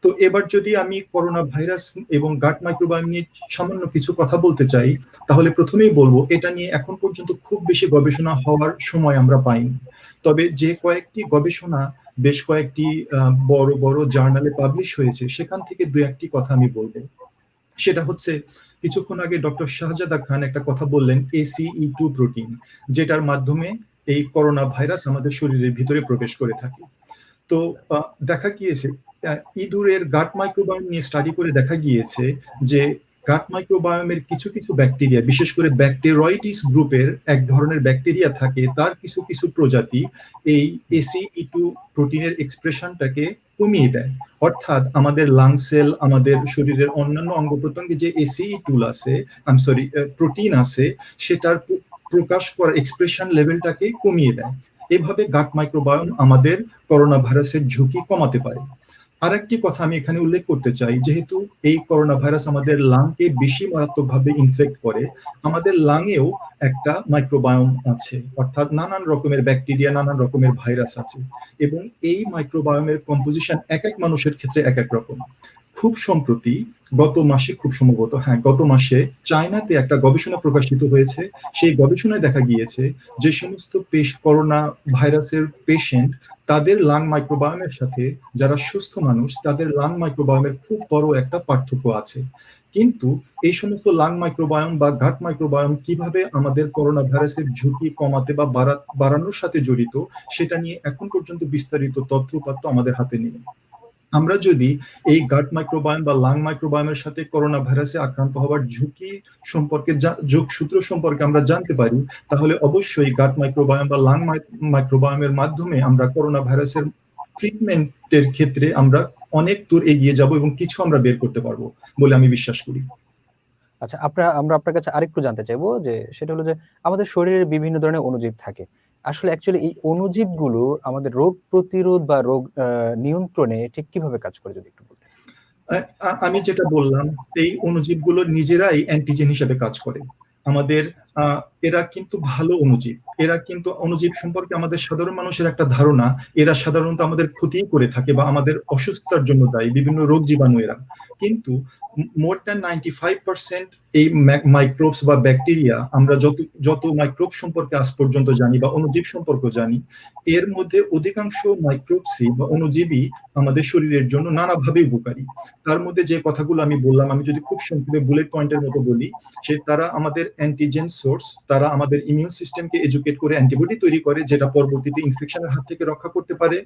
তো এবার যদি আমি করোনা ভাইরাস এবং গাট মাইক্রোবায়োম নিয়ে সামান্য কিছু কথা বলতে চাই, তাহলে প্রথমেই বলবো এটা নিয়ে এখন পর্যন্ত খুব বেশি গবেষণা হওয়ার সময় আমরা পাইনি। তবে যে কয়েকটি গবেষণা বেশ কয়েকটি বড় বড় জার্নালে পাবলিশ হয়েছে, সেখান থেকে দু একটি কথা আমি বলবো। সেটা হচ্ছে, কিছুক্ষণ আগে ডক্টর শাহজাদা খান একটা কথা বললেন, ACE2 প্রোটিন, যেটার মাধ্যমে এই করোনা ভাইরাস আমাদের শরীরের ভিতরে প্রবেশ করে থাকে। তো দেখা গিয়েছে ইঁদুরের গাট মাইক্রোবায়োম নিয়ে স্টাডি করে দেখা গিয়েছে যে গাট মাইক্রোবায়োমের কিছু কিছু ব্যাকটেরিয়া, বিশেষ করে ব্যাকটেরয়েটিস গ্রুপের এক ধরনের ব্যাকটেরিয়া থাকে, তার কিছু কিছু প্রজাতি এই ACE2 প্রোটিনের এক্সপ্রেশনটাকে কমিয়ে দেয়। অর্থাৎ আমাদের লাং সেল, আমাদের শরীরের অন্যান্য অঙ্গ প্রত্যঙ্গে যে ACE2 আছে, প্রোটিন আছে, সেটার প্রকাশ করার এক্সপ্রেশন লেভেলটাকে কমিয়ে দেয়। এভাবে গাট মাইক্রোবায়োম আমাদের করোনা ভাইরাসের ঝুঁকি কমাতে পারে। আরেকটি কথা আমি এখানে উল্লেখ করতে চাই, যেহেতু এই করোনা ভাইরাস আমাদের লাংকে বেশি মারাত্মকভাবে ইনফেক্ট করে, আমাদের লাংয়েও একটা মাইক্রোবায়োম আছে, অর্থাৎ নানান রকমের ব্যাকটেরিয়া, নানান রকমের ভাইরাস আছে এবং এই মাইক্রোবায়োমের কম্পোজিশন এক এক মানুষের ক্ষেত্রে এক এক রকম। খুব সম্প্রতি গত মাসে চায়নাতে একটা গবেষণা প্রকাশিত হয়েছে। সেই গবেষণায় দেখা গিয়েছে যে সমস্ত করোনা ভাইরাসের পেশেন্ট, তাদের লাং মাইক্রোবায়োমের সাথে যারা সুস্থ মানুষ, তাদের লাং মাইক্রোবায়োমের খুব বড় একটা পার্থক্য আছে। কিন্তু এই সমস্ত লাং মাইক্রোবায়োম বা গাট মাইক্রোবায়োম কিভাবে আমাদের করোনা ভাইরাসের ঝুঁকি কমাতে বা বাড়ানোর সাথে জড়িত, সেটা নিয়ে এখন পর্যন্ত বিস্তারিত তথ্য আমাদের হাতে নেই। আমরা যদি এই গাট মাইক্রোবায়োম বা লাং মাইক্রোবায়োমের সাথে করোনা ভাইরাসে আক্রান্ত হওয়ার ঝুঁকি সম্পর্কে, যোগসূত্র সম্পর্কে আমরা জানতে পারি, তাহলে অবশ্যই গাট মাইক্রোবায়োম বা লাং মাইক্রোবায়োমের মাধ্যমে আমরা করোনা ভাইরাসের ট্রিটমেন্টের ক্ষেত্রে আমরা অনেক দূর এগিয়ে যাব এবং কিছু আমরা বের করতে পারবো বলে আমি বিশ্বাস করি। আচ্ছা, আমরা আপনার কাছে আরেকটু জানতে চাইবো, যে সেটা হলো যে আমাদের শরীরে বিভিন্ন ধরনের অণুজীব থাকে। আসলে অ্যাকচুয়ালি এই অণুজীবগুলো আমাদের রোগ প্রতিরোধ বা রোগ নিয়ন্ত্রণে ঠিক কিভাবে কাজ করে, যদি একটু বলতেন। আমি যেটা বললাম, এই অণুজীবগুলো নিজেরাই অ্যান্টিজেন হিসেবে কাজ করে। আমাদের এরা কিন্তু ভালো অণুজীব। এরা কিন্তু অণুজীব সম্পর্কে আমাদের সাধারণ মানুষের একটা ধারণা, এরা সাধারণত আমাদের ক্ষতি করে থাকে বা আমাদের অসুস্থতার জন্য দায়ী, বিভিন্ন রোগ জীবাণু এরা। কিন্তু মোর দ্যান 95% এই মাইক্রোবস বা ব্যাকটেরিয়া, আমরা যত মাইক্রোব সম্পর্কে আজ পর্যন্ত জানি বা অণুজীব সম্পর্কে জানি, এর মধ্যে অধিকাংশ মাইক্রোবসই বা অণুজীবই আমাদের শরীরের জন্য নানাভাবে উপকারী। তার মধ্যে যে কথাগুলো আমি বললাম, আমি যদি খুব সংক্ষেপে বুলেট পয়েন্টের মতো বলি, তারা আমাদের অ্যান্টিজেন সোর্স, তারা আমাদের ইমিউন সিস্টেমকে এডুকেট করে অ্যান্টিবডি তৈরি করে, যেটা পরবর্তীতে ইনফেকশনের হাত থেকে রক্ষা করতে পারে।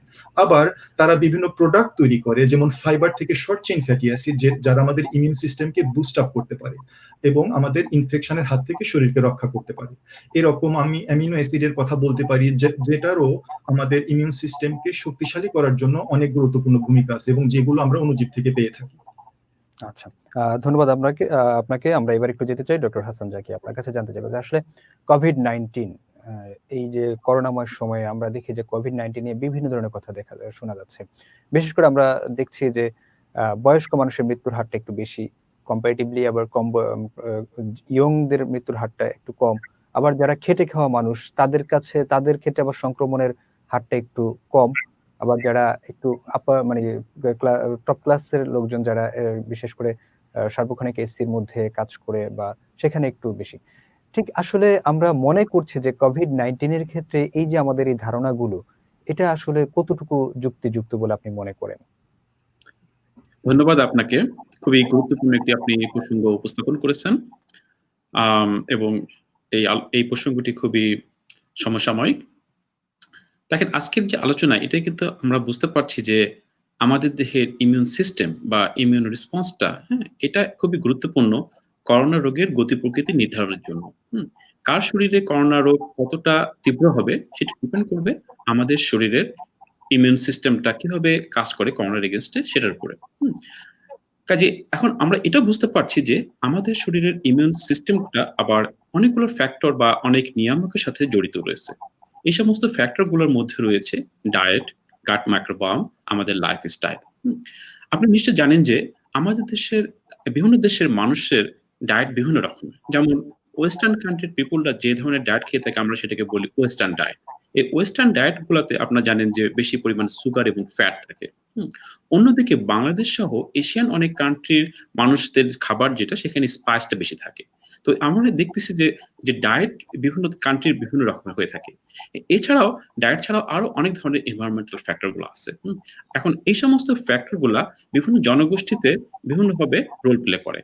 আবার তারা বিভিন্ন প্রোডাক্ট তৈরি করে, যেমন ফাইবার থেকে শর্ট চেইন ফ্যাটি অ্যাসিড, যারা আমাদের ইমিউন সিস্টেমকে বুস্ট আপ করতে পারে এবং আমাদের ইনফেকশনের হাত থেকে শরীরকে রক্ষা করতে পারে। এরকম আমি অ্যামিনো অ্যাসিডের কথা বলতে পারি, যেটারও আমাদের ইমিউন সিস্টেমকে শক্তিশালী করার জন্য অনেক গুরুত্বপূর্ণ ভূমিকা আছে এবং যেগুলো আমরা অণুজীব থেকে পেয়ে থাকি। আচ্ছা, ধন্যবাদ আপনাকে। আমরা এবার একটু যেতে চাই ডক্টর হাসান জাকি, আপনার কাছে জানতে চাইবো যে আসলে কোভিড-19 এই যে করোনাময় সময়ে আমরা দেখি যে কোভিড-19 নিয়ে বিভিন্ন ধরনের কথা শোনা যাচ্ছে। বিশেষ করে আমরা দেখছি যে বয়স্ক মানুষের মৃত্যুর হারটা একটু বেশি কম্পারেটিভলি, আবার ইয়ংদের মৃত্যুর হারটা একটু কম। আবার যারা খেটে খাওয়া মানুষ তাদের ক্ষেত্রে আবার সংক্রমণের হারটা একটু কম। আবার যারা একটু মানে টপ ক্লাসের লোকজন যারা বিশেষ করে সার্বক্ষণিক এসির মধ্যে কাজ করে বা সেখানে একটু বেশি। ঠিক আসলে আমরা মনে করছি যে কোভিড-19 এর ক্ষেত্রে এই যে আমাদের এই ধারণাগুলো, এটা আসলে কতটুকু যুক্তিযুক্ত বলে আপনি মনে করেন? ধন্যবাদ আপনাকে। খুবই গুরুত্বপূর্ণ একটি আপনি প্রসঙ্গ উপস্থাপন করেছেন। এবং এই প্রসঙ্গটি খুবই সমসাময়িক। দেখেন, আজকের যে আলোচনা, এটা কিন্তু আমরা বুঝতে পারছি যে আমাদের দেহের ইমিউন সিস্টেম বা ইমিউন রেসপন্সটা, এটা খুবই গুরুত্বপূর্ণ করোনা রোগের গতি প্রকৃতি নির্ধারণের জন্য। কার শরীরে করোনা রোগ কতটা তীব্র হবে সেটা ডিপেন্ড করবে আমাদের শরীরের ইমিউন সিস্টেমটা কিভাবে কাজ করে করোনার এগেইনস্টে, সেটার উপরে। কাজে এখন আমরা এটা বুঝতে পারছি যে আমাদের শরীরের ইমিউন সিস্টেমটা আবার অনেকগুলো ফ্যাক্টর বা অনেক নিয়ামকের সাথে জড়িত রয়েছে। এই সমস্ত ফ্যাক্টরগুলোর মধ্যে রয়েছে ডায়েট, গাট মাইক্রোবায়োম, আমাদের লাইফস্টাইল। আপনি নিশ্চয় জানেন যে আমাদের বিভিন্ন দেশের মানুষের ডায়েট বিভিন্ন রকমের। যেমন ওয়েস্টার্ন কান্ট্রির পিপলরা যে ধরনের ডায়েট খেয়ে থাকে আমরা সেটাকে বলি ওয়েস্টার্ন ডায়েট। এই ওয়েস্টার্ন ডায়েট গুলাতে আপনারা জানেন যে বেশি পরিমাণ সুগার এবং ফ্যাট থাকে। অন্যদিকে বাংলাদেশ সহ এশিয়ান অনেক কান্ট্রির মানুষদের খাবার যেটা, সেখানে স্পাইসটা বেশি থাকে। তো আমরা দেখতেছি যে ডায়েট বিভিন্ন কান্ট্রির বিভিন্ন রকমের হয়ে থাকে। এছাড়াও ডায়েট ছাড়াও আরো অনেক ধরনের এনভায়রনমেন্টাল ফ্যাক্টর গুলো আছে। এখন এই সমস্ত ফ্যাক্টর গুলা বিভিন্ন জনগোষ্ঠীতে বিভিন্নভাবে রোল প্লে করে।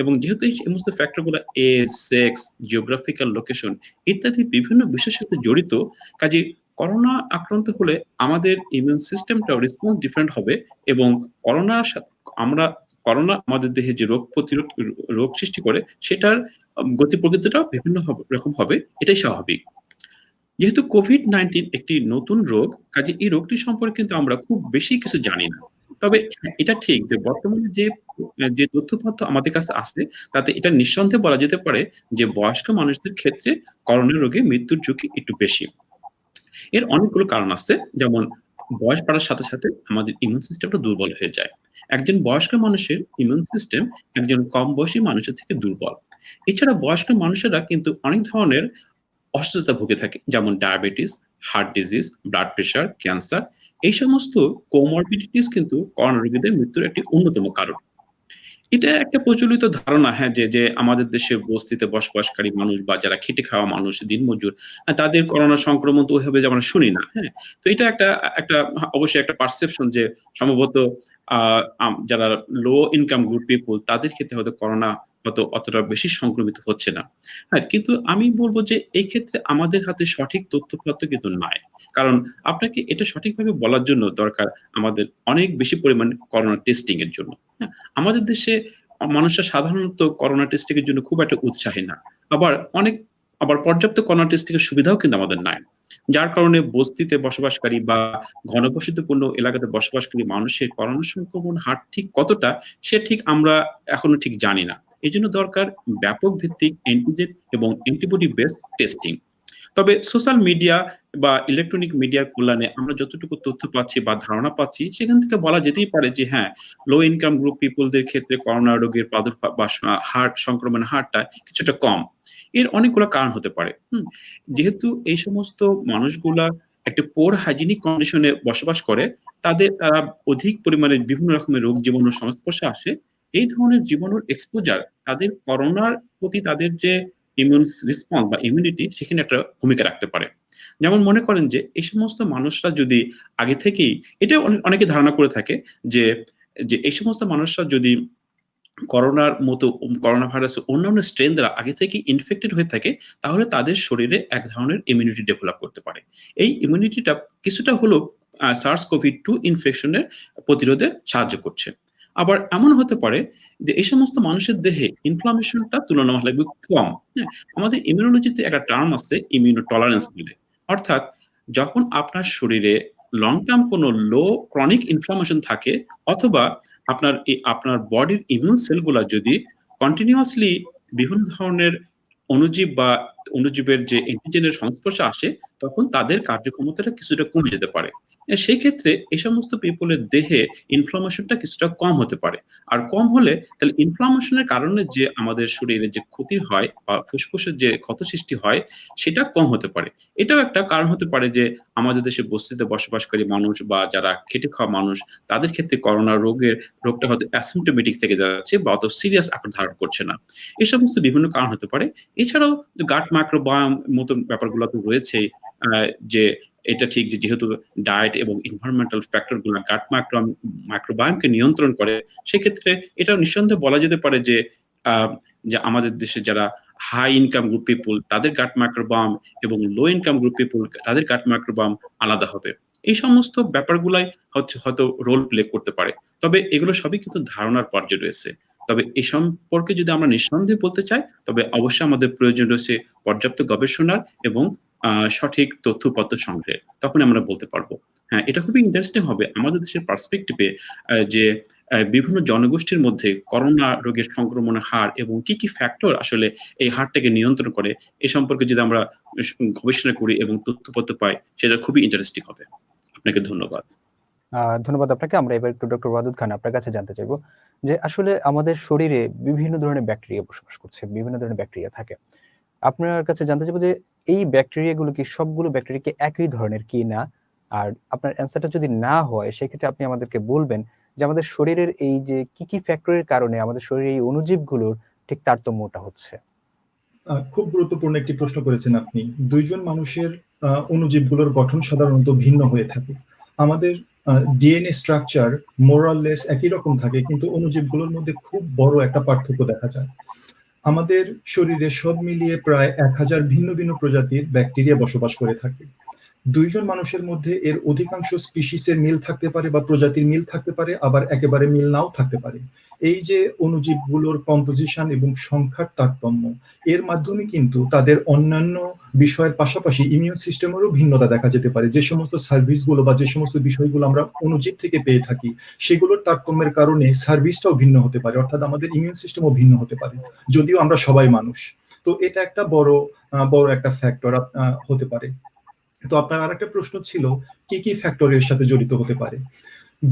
এবং যেহেতু এই সমস্ত ফ্যাক্টর গুলা এজ, সেক্স, জিওগ্রাফিক্যাল লোকেশন ইত্যাদি বিভিন্ন বিষয়ের সাথে জড়িত, কাজে করোনা আক্রান্ত হলে আমাদের ইমিউন সিস্টেমটাও রেসপন্স ডিফারেন্ট হবে এবং করোনা আমাদের দেহে যে রোগ সৃষ্টি করে সেটার গতি প্রকৃতিটাও বিভিন্ন রকম হবে, এটাই স্বাভাবিক। যেহেতু কোভিড-19 একটি নতুন রোগ, কাজে এই রোগটি সম্পর্কে কিন্তু আমরা খুব বেশি কিছু জানি না। তবে এটা ঠিক যে বর্তমানে যে তথ্যপত্র আমাদের কাছে আছে তাতে এটা নিঃসন্দেহে বলা যেতে পারে যে বয়স্ক মানুষদের ক্ষেত্রে করোনা রোগে মৃত্যুর ঝুঁকি একটু বেশি। এর অনেকগুলো কারণ আছে, যেমন বয়স বাড়ার সাথে সাথে আমাদের ইমিউন সিস্টেমটা দুর্বল হয়ে যায়। একজন বয়স্ক মানুষের ইমিউন সিস্টেম একজন কম বয়সী মানুষের থেকে দুর্বল। এছাড়া বয়স্ক মানুষেরা কিন্তু অনেক ধরনের অসুস্থতা ভুগে থাকে, যেমন diabetes, heart disease, blood pressure, cancer. এই সমস্ত কোমরবিডিটিস কিন্তু করোনা রোগীদের মৃত্যুর একটি অন্যতম কারণ। এটা একটা প্রচলিত ধারণা, যে আমাদের দেশে বস্তিতে বসবাসকারী মানুষ বা যারা খেটে খাওয়া মানুষ, দিনমজুর, তাদের করোনা সংক্রমণ তো ওইভাবে আমরা শুনি না। তো এটা একটা অবশ্যই একটা পারসেপশন যে সম্ভবত যারা লো ইনকাম গ্রুপ পিপল তাদের ক্ষেত্রে হয়তো করোনা অতটা বেশি সংক্রমিত হচ্ছে না। কিন্তু আমি বলবো যে এই ক্ষেত্রে আমাদের হাতে সঠিক তথ্যপত্র কিন্তু নাই। কারণ আপনাকে এটা সঠিকভাবে বলার জন্য দরকার আমাদের অনেক বেশি পরিমাণ করোনা টেস্টিং এর জন্য। আমাদের দেশে মানুষরা সাধারণত করোনা টেস্টিং এর জন্য খুব একটা উৎসাহী না। আবার পর্যাপ্ত করোনা টেস্টিং এর সুবিধাও কিন্তু আমাদের নাই। যার কারণে বস্তিতে বসবাসকারী বা ঘনবসতিপূর্ণ এলাকাতে বসবাসকারী মানুষের করোনা সংক্রমণ হার ঠিক কতটা সে ঠিক আমরা এখনো ঠিক জানি না। এই জন্য দরকার ব্যাপক ভিত্তিক অ্যান্টিজেন এবং অ্যান্টিবডি বেসড টেস্টিং। তবে সোশ্যাল মিডিয়া বা ইলেকট্রনিক মিডিয়ার কল্যাণে আমরা যতটুকু তথ্য পাচ্ছি বা ধারণা পাচ্ছি, সেখান থেকে বলা যেতেই পারে যে লো ইনকাম গ্রুপ পিপলদের ক্ষেত্রে করোনা রোগের প্রাদুর্ভাব বা হার্ট সংক্রমণের হারটা কিছুটা কম। এর অনেকগুলো কারণ হতে পারে। যেহেতু এই সমস্ত মানুষগুলা একটা পোর হাইজিনিক কন্ডিশনে বসবাস করে, তারা অধিক পরিমাণে বিভিন্ন রকমের রোগ জীবাণুর সংস্পর্শে আসে। এই ধরনের জীবাণুর এক্সপোজার তাদের করোনার প্রতি তাদের যে ইমিউন রেসপন্স বা ইমিউনিটি, সেখানে একটা ভূমিকা রাখতে পারে। যেমন মনে করেন যে এই সমস্ত মানুষরা যদি আগে থেকেই, এটা অনেকে ধারণা করে থাকে যে এই সমস্ত মানুষরা যদি করোনা ভাইরাসের অন্যান্য স্ট্রেন দ্বারা আগে থেকে ইনফেক্টেড হয়ে থাকে, তাহলে তাদের শরীরে এক ধরনের ইমিউনিটি ডেভেলপ করতে পারে। এই ইমিউনিটিটা কিছুটা হলেও SARS-CoV-2 ইনফেকশনের প্রতিরোধে সাহায্য করছে। আবার এমন হতে পারে যে এই সমস্ত মানুষের দেহে ইনফ্লামেশনটা তুলনামূলকভাবে কম। হ্যাঁ? আমাদের ইমিউনোলজিতে একটা টার্ম আছে ইমিউনো টলারেন্স বলে। অর্থাৎ যখন আপনার শরীরে লং টার্ম কোনো লো ক্রনিক ইনফ্লামেশন থাকে, অথবা আপনার বডির ইমিউন সেলগুলা যদি কন্টিনিউয়াসলি বিভিন্ন ধরনের অণুজীবের যে অ্যান্টিজেনের সংস্পর্শে আসে, তখন তাদের কার্যক্ষমতাটা কিছুটা কমে যেতে পারে। সেই ক্ষেত্রে এই সমস্ত পিপলের দেহে ইনফ্লামেশনটা কিছুটা কম হতে পারে। আর কম হলে তাহলে ইনফ্লামেশনের কারণে যে আমাদের শরীরে যে ক্ষতি হয় বা ফুসফুসের যে ক্ষত সৃষ্টি হয়, সেটা কম হতে পারে। এটাও একটা কারণ হতে পারে যে আমাদের দেশে বস্তিতে বসবাসকারী মানুষ বা যারা খেটে খাওয়া মানুষ, তাদের ক্ষেত্রে করোনা রোগটা হয়তো অ্যাসিম্পটোমেটিক থেকে যাচ্ছে বা অত সিরিয়াস আকার ধারণ করছে না। এই সমস্ত বিভিন্ন কারণ হতে পারে। এছাড়াও গাট মাইক্রোবায়োম মতো ব্যাপারগুলো তো রয়েছেই, যে এটা ঠিক যে যেহেতু ডায়েট এবং এনভায়রনমেন্টাল ফ্যাক্টর গুলো গাট মাইক্রোবায়োমকে নিয়ন্ত্রণ করে, সেক্ষেত্রে এটা নিঃসন্দেহে বলা যেতে পারে যে যে আমাদের দেশে যারা হাই ইনকাম গ্রুপ পিপল তাদের গাট মাইক্রোবায়োম এবং লো ইনকাম গ্রুপ পিপল তাদের গাট মাইক্রোবায়োম আলাদা হবে। এই সমস্ত ব্যাপারগুলাই হয়তো রোল প্লে করতে পারে। তবে এগুলো সবই কিন্তু ধারণার পর্যায়ে রয়েছে। তবে এই সম্পর্কে যদি আমরা নিঃসন্দেহে বলতে চাই, তবে অবশ্যই আমাদের প্রয়োজন রয়েছে পর্যাপ্ত গবেষণার এবং সঠিক তথ্যপত্র সংগ্রহে। তখন আমরা বলতে পারবো। হ্যাঁ, এটা খুবই ইন্টারেস্টিং হবে আমাদের দেশের পার্সপেক্টিভে যে বিভিন্ন জনগোষ্ঠীর মধ্যে করোনা রোগের সংক্রমণের হার এবং কি কি ফ্যাক্টর আসলে এই হারটাকে নিয়ন্ত্রণ করে, এ সম্পর্কে যদি আমরা গবেষণা করি এবং তথ্যপত্র পাই, সেটা খুবই ইন্টারেস্টিং হবে। আপনাকে ধন্যবাদ। ধন্যবাদ আপনাকে। আমরা এবার একটু ডক্টর ওয়াদুদ খান আপনার কাছে জানতে চাইবো যে আসলে আমাদের শরীরে বিভিন্ন ধরনের ব্যাকটেরিয়া বসবাস করছে, বিভিন্ন ধরনের ব্যাকটেরিয়া থাকে। আপনার কাছে জানতে চাইবো যে এই ব্যাকটেরিয়াগুলো কি সবগুলো ব্যাকটেরিয়া কি একই ধরনের কি না? আর আপনার অ্যান্সারটা যদি না হয়, সেক্ষেত্রে আপনি আমাদেরকে বলবেন যে আমাদের শরীরের এই যে কি ফ্যাক্টরের কারণে আমাদের শরীরে এই অণুজীবগুলোর ঠিক তারতম্যটা হচ্ছে। খুব গুরুত্বপূর্ণ একটি প্রশ্ন করেছেন আপনি। দুইজন মানুষের অণুজীবগুলোর গঠন সাধারণত ভিন্ন হয়ে থাকে। আমাদের ডিএনএ স্ট্রাকচার মোরাললেস একই রকম থাকে, কিন্তু অণুজীবগুলোর মধ্যে খুব বড় একটা পার্থক্য দেখা যায়। আমাদের শরীরে সব মিলিয়ে প্রায় 1000 ভিন্ন ভিন্ন প্রজাতির ব্যাকটেরিয়া বসবাস করে থাকে। দুইজন মানুষের মধ্যে এর অধিকাংশ স্পিসিসের মিল থাকতে পারে বা প্রজাতির মিল থাকতে পারে, আবার একেবারে মিল নাও থাকতে পারে। এই যে অণুজীবগুলোর কম্পোজিশন এবং সংখ্যার তারতম্য, এর মাধ্যমে কিন্তু তাদের অন্যান্য বিষয়ের পাশাপাশি ইমিউন সিস্টেমেরও ভিন্নতা দেখা যেতে পারে। যে সমস্ত সার্ভিসগুলো বা যে সমস্ত বিষয়গুলো আমরা অণুজীব থেকে পেয়ে থাকি, সেগুলোর তারতম্যের কারণে সার্ভিসটাও ভিন্ন হতে পারে, অর্থাৎ আমাদের ইমিউন সিস্টেমও ভিন্ন হতে পারে, যদিও আমরা সবাই মানুষ। তো এটা একটা বড় একটা ফ্যাক্টর হতে পারে। তো আপনার আরেকটা প্রশ্ন ছিল কি ফ্যাক্টরের সাথে জড়িত হতে পারে।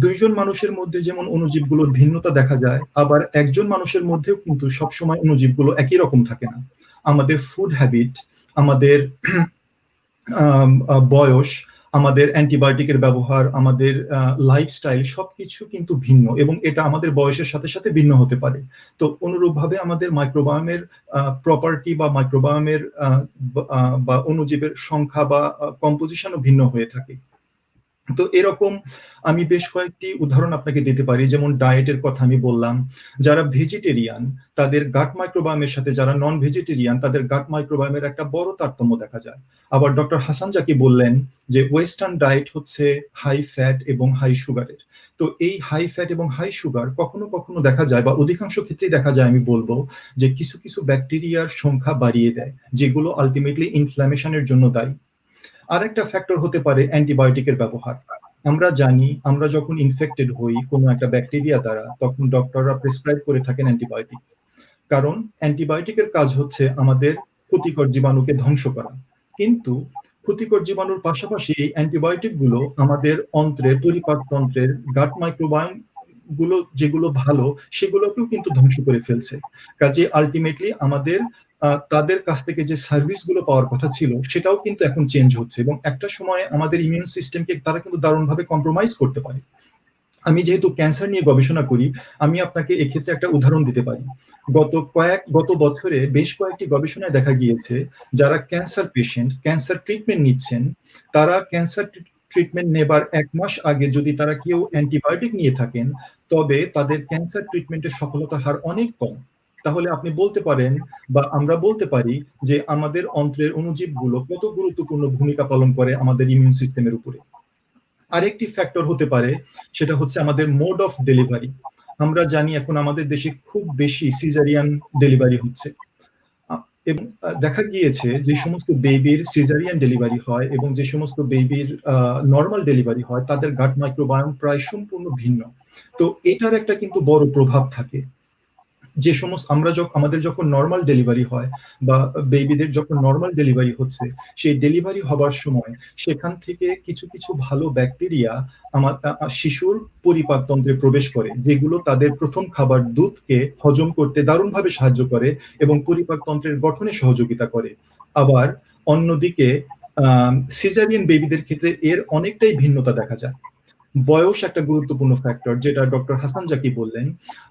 দুইজন মানুষের মধ্যে যেমন অণুজীবগুলোর ভিন্নতা দেখা যায়, আবার একজন মানুষের মধ্যেও কিন্তু সবসময় অণুজীবগুলো একই রকম থাকে না। আমাদের ফুড হ্যাবিট, আমাদের বয়স, আমাদের অ্যান্টিবায়োটিকের ব্যবহার, আমাদের লাইফস্টাইল সবকিছু কিন্তু ভিন্ন, এবং এটা আমাদের বয়সের সাথে সাথে ভিন্ন হতে পারে। তো অনুরূপভাবে আমাদের মাইক্রোবায়োমের প্রপার্টি বা মাইক্রোবায়োমের বা অণুজীবের সংখ্যা বা কম্পোজিশনও ভিন্ন হয়ে থাকে। তো এরকম আমি বেশ কয়েকটি উদাহরণ আপনাকে দিতে পারি। যেমন ডায়েটের কথা আমি বললাম, যারা ভেজিটেরিয়ান তাদের গাট মাইক্রোবায়োমের সাথে যারা নন ভেজিটেরিয়ান তাদের গাট মাইক্রোবায়োমের একটা বড় তারতম্য দেখা যায়। আবার ডক্টর হাসান জাকি বললেন যে ওয়েস্টার্ন ডায়েট হচ্ছে হাই ফ্যাট এবং হাই সুগারের। তো এই হাই ফ্যাট এবং হাই সুগার কখনো কখনো দেখা যায়, বা অধিকাংশ ক্ষেত্রেই দেখা যায় আমি বলবো, যে কিছু ব্যাকটেরিয়ার সংখ্যা বাড়িয়ে দেয়, যেগুলো আলটিমেটলি ইনফ্ল্যামেশনের জন্য দায়ী। আরেকটা ফ্যাক্টর হতে পারে অ্যান্টিবায়োটিকের ব্যবহার। আমরা জানি আমরা যখন ইনফেক্টেড হই কোনো একটা ব্যাকটেরিয়া দ্বারা, তখন ডক্টররা প্রেসক্রাইব করে থাকেন অ্যান্টিবায়োটিক। কারণ অ্যান্টিবায়োটিকের কাজ হচ্ছে আমাদের ক্ষতিকর জীবাণুকে ধ্বংস করা। কিন্তু ক্ষতিকর জীবাণুর পাশাপাশি এই অ্যান্টিবায়োটিক গুলো আমাদের অন্ত্রের, পরিপাকতন্ত্রের গাট মাইক্রোবায়োম গুলো যেগুলো ভালো, সেগুলোকেও কিন্তু ধ্বংস করে ফেলছে। কাজে আলটিমেটলি আমাদের তাদের কাছ থেকে যে সার্ভিস গুলো পাওয়ার কথা ছিল, সেটাও কিন্তু এখন চেঞ্জ হচ্ছে, এবং একটা সময় আমাদের ইমিউন সিস্টেমকে তারা কিন্তু দারুণভাবে কম্প্রোমাইজ করতে পারে। আমি যেহেতু ক্যান্সার নিয়ে গবেষণা করি, আমি আপনাকে এক্ষেত্রে একটা উদাহরণ দিতে পারি। গত বছরে বেশ কয়েকটি গবেষণায় দেখা গিয়েছে, যারা ক্যান্সার পেশেন্ট, ক্যান্সার ট্রিটমেন্ট নিচ্ছেন, তারা ক্যান্সার ট্রিটমেন্ট নেবার 1 মাস আগে যদি তারা কেউ অ্যান্টিবায়োটিক নিয়ে থাকেন, তবে তাদের ক্যান্সার ট্রিটমেন্টের সফলতার হার অনেক কম। তাহলে আপনি বলতে পারেন বা আমরা বলতে পারি যে আমাদের অন্ত্রের অণুজীবগুলো কত গুরুত্বপূর্ণ ভূমিকা পালন করে আমাদের ইমিউন সিস্টেমের উপরে। আরেকটি ফ্যাক্টর হতে পারে, সেটা হচ্ছে আমাদের মোড অফ ডেলিভারি। আমরা জানি এখন আমাদের দেশে খুব বেশি সিজারিয়ান ডেলিভারি হচ্ছে। এবং দেখা গিয়েছে যে সমস্ত বেবির সিজারিয়ান ডেলিভারি হয় এবং যে সমস্ত বেবির নরমাল ডেলিভারি হয়, তাদের গাট মাইক্রোবায়োম প্রায় সম্পূর্ণ ভিন্ন। তো এটার একটা কিন্তু বড় প্রভাব থাকে। যে সমস্ত আমাদের যখন নরমাল ডেলিভারি হয় বা বেবিদের যখন নরমাল ডেলিভারি হচ্ছে, সেই ডেলিভারি হবার সময় সেখান থেকে কিছু কিছু ভালো ব্যাকটেরিয়া আমার শিশুর পরিপাকতন্ত্রে প্রবেশ করে, যেগুলো তাদের প্রথম খাবার দুধকে হজম করতে দারুণভাবে সাহায্য করে এবং পরিপাকতন্ত্রের গঠনে সহযোগিতা করে। আবার অন্যদিকে সিজারিয়ান বেবিদের ক্ষেত্রে এর অনেকটাই ভিন্নতা দেখা যায়। বয়স একটা গুরুত্বপূর্ণ ফ্যাক্টর, যেটা ডক্টর হাসান জাকি বললেন।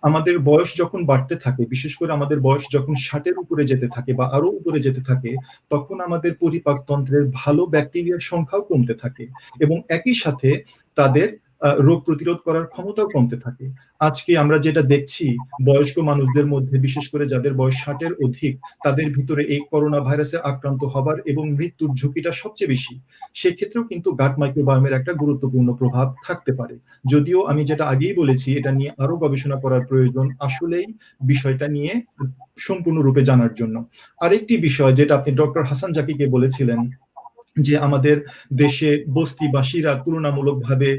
আমাদের বয়স যখন বাড়তে থাকে, বিশেষ করে আমাদের বয়স যখন 60-এর উপরে যেতে থাকে বা আরো উপরে যেতে থাকে, তখন আমাদের পরিপাকতন্ত্রের ভালো ব্যাকটেরিয়ার সংখ্যাও কমতে থাকে এবং একই সাথে তাদের রোগ প্রতিরোধ করার ক্ষমতাও কমতে থাকে। আজকে আমরা যেটা দেখছি, বয়স্ক মানুষদের মধ্যে, বিশেষ করে যাদের বয়স 60-এর অধিক, তাদের ভিতরে এই করোনা ভাইরাসে আক্রান্ত হবার এবং মৃত্যুর ঝুঁকিটা সবচেয়ে বেশি। সেক্ষেত্রেও কিন্তু গাট মাইক্রোবায়োমের একটা গুরুত্বপূর্ণ প্রভাব থাকতে পারে। যদিও আমি যেটা আগেই বলেছি, এটা নিয়ে আরো গবেষণা করার প্রয়োজন আসলেই বিষয়টা নিয়ে সম্পূর্ণরূপে জানার জন্য। আরেকটি বিষয় যেটা আপনি ডক্টর হাসান জাকিকে বলেছিলেন, যে আমাদের দেশে বস্তিবাসীরা তুলনামূলকভাবে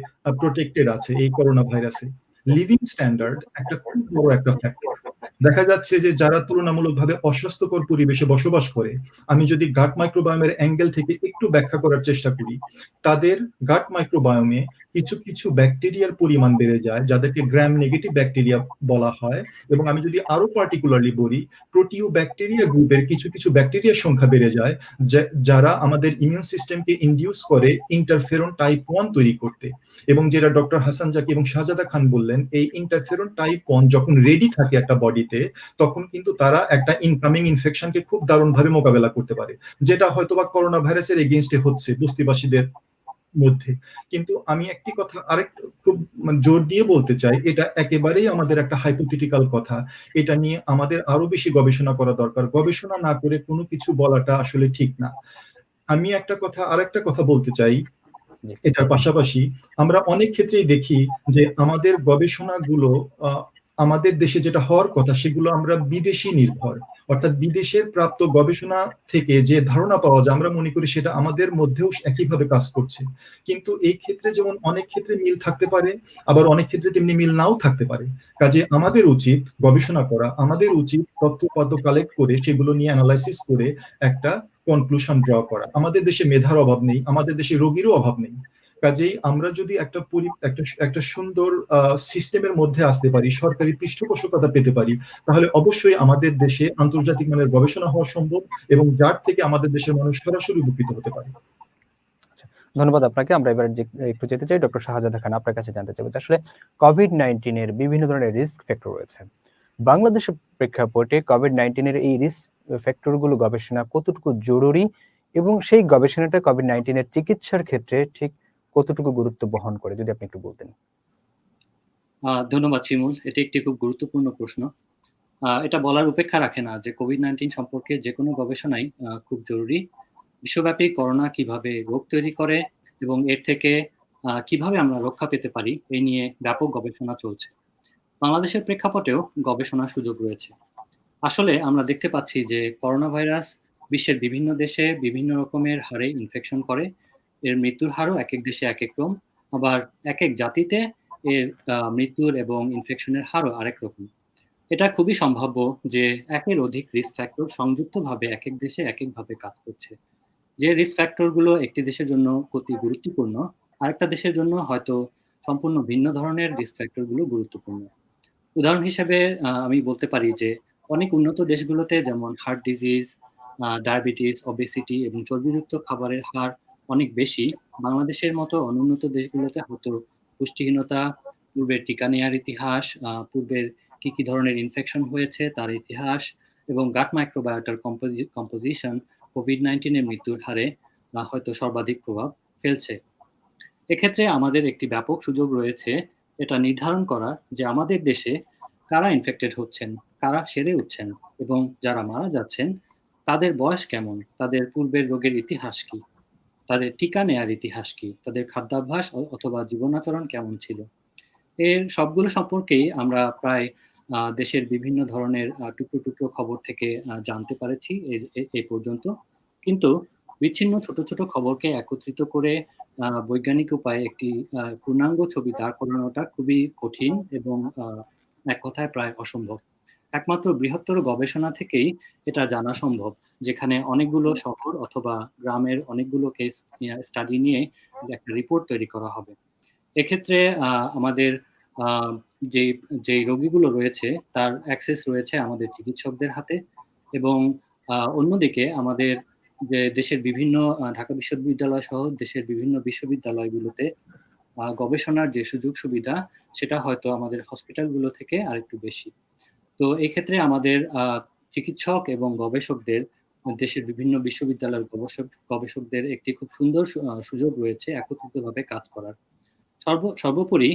প্রোটেক্টেড আছে এই করোনা ভাইরাসে। লিভিং স্ট্যান্ডার্ড একটা খুব বড় একটা ফ্যাক্টর। দেখা যাচ্ছে যে যারা তুলনামূলকভাবে অস্বাস্থ্যকর পরিবেশে বসবাস করে, আমি যদি গাট মাইক্রোবায়োমের অ্যাঙ্গেল থেকে একটু ব্যাখ্যা করার চেষ্টা করি, তাদের গাট মাইক্রোবায়োমে কিছু কিছু ব্যাকটেরিয়ার পরিমাণ বেড়ে যায়, যাদেরকে গ্রাম নেগেটিভ ব্যাকটেরিয়া বলা হয়। এবং আমি যদি আরো পার্টিকুলারলি বলি, প্রোটিও ব্যাকটেরিয়া গ্রুপের কিছু কিছু ব্যাকটেরিয়ার সংখ্যা বেড়ে যায়, যারা আমাদের ইমিউন সিস্টেমকে ইনডিউস করে ইন্টারফেরন টাইপ 1 তৈরি করতে। এবং যেটা ডক্টর হাসান জাকি এবং শাহজাদা খান বললেন, এই ইন্টারফেরন টাইপ 1 যখন রেডি থাকে একটা বডিতে, তখন কিন্তু তারা একটা ইনকামিং ইনফেকশনকে খুব দারুণভাবে মোকাবেলা করতে পারে, যেটা হয়তোবা করোনা ভাইরাসের এগেইনস্টে হচ্ছে বস্তিবাসীদের মধ্যে। কিন্তু আমি একটি কথা আরেকটু খুব জোর দিয়ে বলতে চাই, এটা একেবারেই আমাদের একটা হাইপোথেটিক্যাল কথা। এটা নিয়ে আমাদের আরো বেশি গবেষণা করা দরকার। গবেষণা না করে কোনো কিছু বলাটা আসলে ঠিক না। আমি আরেকটা কথা বলতে চাই। এটার পাশাপাশি আমরা অনেক ক্ষেত্রেই দেখি যে আমাদের গবেষণাগুলো আমাদের দেশে যেটা হওয়ার কথা, সেগুলো আমরা বিদেশি নির্ভর। অর্থাৎ বিদেশের প্রাপ্ত গবেষণা থেকে যে ধারণা পাওয়া যায়, আমরা মনে করি সেটা আমাদের মধ্যেও একইভাবে কাজ করছে। কিন্তু এই ক্ষেত্রে যেমন অনেক ক্ষেত্রে মিল থাকতে পারে, আবার অনেক ক্ষেত্রে তেমনি মিল নাও থাকতে পারে। কাজে আমাদের উচিত গবেষণা করা, আমাদের উচিত তথ্যপত্র কালেক্ট করে সেগুলো নিয়ে অ্যানালাইসিস করে একটা কনক্লুশন ড্র করা। আমাদের দেশে মেধার অভাব নেই, আমাদের দেশে রোগীরও অভাব নেই। কাজেই আমরা যদি একটা সুন্দর সিস্টেমের মধ্যে আসতে পারি, সরকারি পৃষ্ঠপোষকতা পেতে পারি, তাহলে অবশ্যই আমাদের দেশে আন্তর্জাতিক মানের গবেষণা হওয়া সম্ভব এবং যার থেকে আমাদের দেশের মানুষ সরাসরি উপকৃত হতে পারে। ধন্যবাদ আপনাকে। আমরা এবার একটু যেতে চাই ডক্টর শাহজাদা খান, আপনার কাছে জানতে চাইবো যে আসলে কোভিড-19 এর বিভিন্ন ধরনের রিস্ক ফ্যাক্টর রয়েছে। বাংলাদেশের প্রেক্ষাপটে কোভিড-19 এর এই রিস্ক ফ্যাক্টর গুলো গবেষণা কতটুকু জরুরি এবং সেই গবেষণাটা কোভিড-19 এর চিকিৎসার ক্ষেত্রে ঠিক কতটুকু গুরুত্ব বহন করে, যদি আপনি একটু বলতেন। ধন্যবাদ শিমুল। এটি একটি খুব গুরুত্বপূর্ণ প্রশ্ন। এটা বলার উপেক্ষা রাখে না যে কোভিড-19 সম্পর্কে যেকোনো গবেষণাই খুব জরুরি। বিশ্বব্যাপী করোনা কিভাবে রোগ তৈরি করে এবং এর থেকে কিভাবে আমরা রক্ষা পেতে পারি, এই নিয়ে ব্যাপক গবেষণা চলছে। বাংলাদেশের প্রেক্ষাপটেও গবেষণার সুযোগ রয়েছে। আসলে আমরা দেখতে পাচ্ছি যে করোনা ভাইরাস বিশ্বের বিভিন্ন দেশে বিভিন্ন রকমের হারে ইনফেকশন করে। এর মৃত্যুর হারও একেক দেশে একেক রকম। আবার একেক জাতিতে এর মৃত্যুর এবং ইনফেকশনের হারও আরেক রকম। এটা খুবই সম্ভাব্য যে একের অধিক রিস্ক ফ্যাক্টর সংযুক্তভাবে একেক দেশে একেকভাবে কাজ করছে। যে রিস্ক ফ্যাক্টরগুলো একটি দেশের জন্য অতি গুরুত্বপূর্ণ, আরেকটা দেশের জন্য হয়তো সম্পূর্ণ ভিন্ন ধরনের রিস্ক ফ্যাক্টরগুলো গুরুত্বপূর্ণ। উদাহরণ হিসেবে আমি বলতে পারি যে অনেক উন্নত দেশগুলোতে যেমন হার্ট ডিজিজ, ডায়াবেটিস, ওবেসিটি এবং চর্বিযুক্ত খাবারের হার অনেক বেশি। বাংলাদেশের মতো অনুন্নত দেশগুলোতে হয়তো পুষ্টিহীনতা, পূর্বের টিকা নেওয়ার ইতিহাস, পূর্বের কি ধরনের ইনফেকশন হয়েছে তার ইতিহাস এবং গাট মাইক্রোবায়োটার কম্পোজিশন কোভিড-19 এর মৃত্যুর হারে হয়তো সর্বাধিক প্রভাব ফেলছে। এক্ষেত্রে আমাদের একটি ব্যাপক সুযোগ রয়েছে এটা নির্ধারণ করার যে আমাদের দেশে কারা ইনফেক্টেড হচ্ছেন, কারা সেরে উঠছেন এবং যারা মারা যাচ্ছেন তাদের বয়স কেমন, তাদের পূর্বের রোগের ইতিহাস কি, তাদের টিকা নেয়ার ইতিহাস কি, তাদের খাদ্যাভ্যাস অথবা জীবনাচরণ কেমন ছিল। এর সবগুলো সম্পর্কেই আমরা প্রায় দেশের বিভিন্ন ধরনের টুকরো, টুকরো খবর থেকে জানতে পেরেছি এ পর্যন্ত। কিন্তু বিচ্ছিন্ন ছোট, ছোট খবরকে একত্রিত করে বৈজ্ঞানিক উপায়ে একটি পূর্ণাঙ্গ ছবি দাঁড় করানোটা খুবই কঠিন এবং এক কথায় প্রায় অসম্ভব। একমাত্র বৃহত্তর গবেষণা থেকেই এটা জানা সম্ভব, যেখানে অনেকগুলো শহর অথবা গ্রামের অনেকগুলো কেস স্টাডি নিয়ে একটা রিপোর্ট তৈরি করা হবে। এক্ষেত্রে আমাদের আহ, যেই যেই রোগীগুলো রয়েছে তার অ্যাক্সেস রয়েছে আমাদের চিকিৎসকদের হাতে এবং অন্যদিকে আমাদের যে দেশের বিভিন্ন ঢাকা বিশ্ববিদ্যালয় সহ দেশের বিভিন্ন বিশ্ববিদ্যালয়গুলোতে গবেষণার যে সুযোগ সুবিধা সেটা হয়তো আমাদের হসপিটালগুলো থেকে আরেকটু বেশি। তো এই ক্ষেত্রে আমাদের চিকিৎসক এবং গবেষকদের দেশের বিভিন্ন বিশ্ববিদ্যালয়ের গবেষকদের একটি খুব সুন্দর সুযোগ রয়েছে একত্রিতভাবে কাজ করার। সর্বোপরি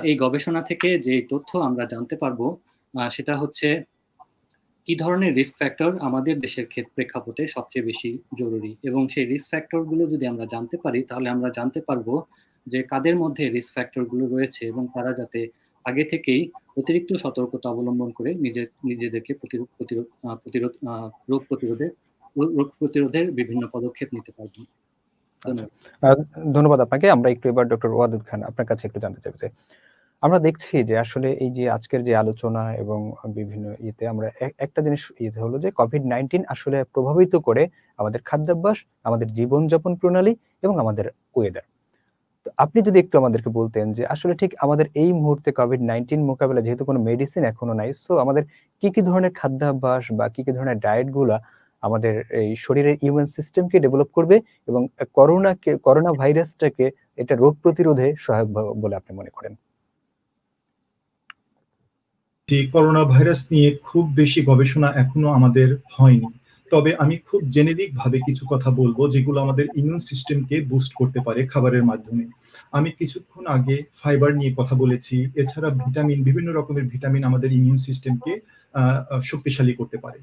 এই গবেষণা থেকে যে তথ্য আমরা জানতে পারবো সেটা হচ্ছে কি ধরনের রিস্ক ফ্যাক্টর আমাদের দেশের প্রেক্ষাপটে সবচেয়ে বেশি জরুরি এবং সেই রিস্ক ফ্যাক্টর গুলো যদি আমরা জানতে পারি তাহলে আমরা জানতে পারবো যে কাদের মধ্যে রিস্ক ফ্যাক্টর গুলো রয়েছে এবং তারা যাতে আগে থেকেই অতিরিক্ত সতর্কতা অবলম্বন করে নিজেদেরকে রোগ প্রতিরোধের বিভিন্ন পদক্ষেপ নিতে পারবেন। ধন্যবাদ আপনাকে। আমরা একটু এবার ডক্টর ওয়াদুদ খান আপনার কাছে একটু জানতে চাইব যে আমরা দেখছি যে আসলে এই যে আজকের যে আলোচনা এবং বিভিন্ন ইয়েতে আমরা একটা জিনিস ইয়ে হলো যে কোভিড-19 আসলে প্রভাবিত করে আমাদের খাদ্যাভ্যাস, আমাদের জীবনযাপন প্রণালী এবং আমাদের ওয়েদার। তো আপনি যদি একটু আমাদেরকে বলতেন যে আসলে ঠিক আমাদের এই মুহূর্তে কোভিড-19 মোকাবেলা যেহেতু কোনো মেডিসিন এখনো নাই, সো আমাদের কি কি ধরনের খাদ্যাভ্যাস বা কি কি ধরনের ডায়েট গুলা আমাদের এই শরীরের ইমিউন সিস্টেমকে ডেভেলপ করবে এবং করোনা ভাইরাসটাকে এটা রোগ প্রতিরোধে সহায়ক বলে আপনি মনে করেন? যে করোনা ভাইরাস নিয়ে খুব বেশি গবেষণা এখনো আমাদের হয়নি, তবে আমি খুব জেনেরিক ভাবে কিছু কথা বলবো যেগুলো আমাদের ইমিউন সিস্টেমকে বুস্ট করতে পারে খাবারের মাধ্যমে। আমি কিছুক্ষণ আগে ফাইবার নিয়ে কথা বলেছি, এছাড়া ভিটামিন, বিভিন্ন রকমের ভিটামিন আমাদের ইমিউন সিস্টেমকে শক্তিশালী করতে পারে।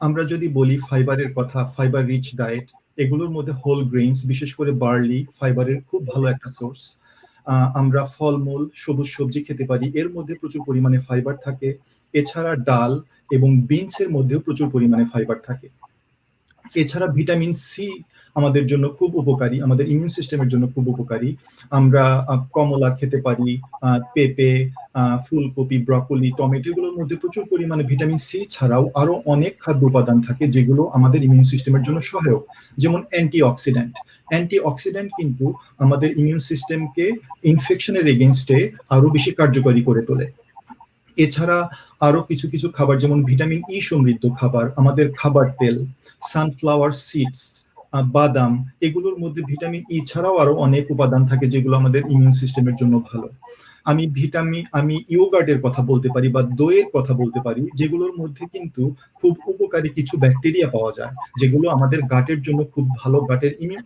আমরা যদি বলি ফাইবারের কথা, ফাইবার রিচ ডায়েট, এগুলোর মধ্যে হোল গ্রেইনস, বিশেষ করে বার্লি ফাইবারের খুব ভালো একটা সোর্স। আমরা ফলমূল, সবুজ সবজি খেতে পারি, এর মধ্যে প্রচুর পরিমাণে ফাইবার থাকে। এছাড়া ডাল এবং বিনসের মধ্যেও প্রচুর পরিমাণে ফাইবার থাকে। এছাড়া ভিটামিন সি আমাদের জন্য খুব উপকারী, আমাদের ইমিউন সিস্টেমের জন্য খুব উপকারী। আমরা কমলা খেতে পারি, পেঁপে, ফুলকপি, ব্রকলি, টমেটো, এগুলোর মধ্যে প্রচুর পরিমাণে ভিটামিন সি ছাড়াও আরো অনেক খাদ্য উপাদান থাকে যেগুলো আমাদের ইমিউন সিস্টেমের জন্য সহায়ক, যেমন অ্যান্টিঅক্সিডেন্ট। অ্যান্টিঅক্সিডেন্ট কিন্তু আমাদের ইমিউন সিস্টেমকে ইনফেকশনের এগেইনস্টে আরো বেশি কার্যকরী করে তোলে। এছাড়া আরো কিছু কিছু খাবার, যেমন ভিটামিন ই সমৃদ্ধ খাবার, আমাদের খাবার তেল, সানফ্লাওয়ার সিডস, বাদাম, এগুলোর মধ্যে ভিটামিন ই ছাড়াও আরো অনেক উপাদান থাকে যেগুলো আমাদের ইমিউন সিস্টেমের জন্য ভালো। আমি ইয়োগার্টের কথা বলতে পারি বা দইয়ের কথা বলতে পারি, যেগুলোর মধ্যে কিন্তু খুব উপকারী কিছু ব্যাকটেরিয়া পাওয়া যায় যেগুলো আমাদের গাটের জন্য খুব ভালো,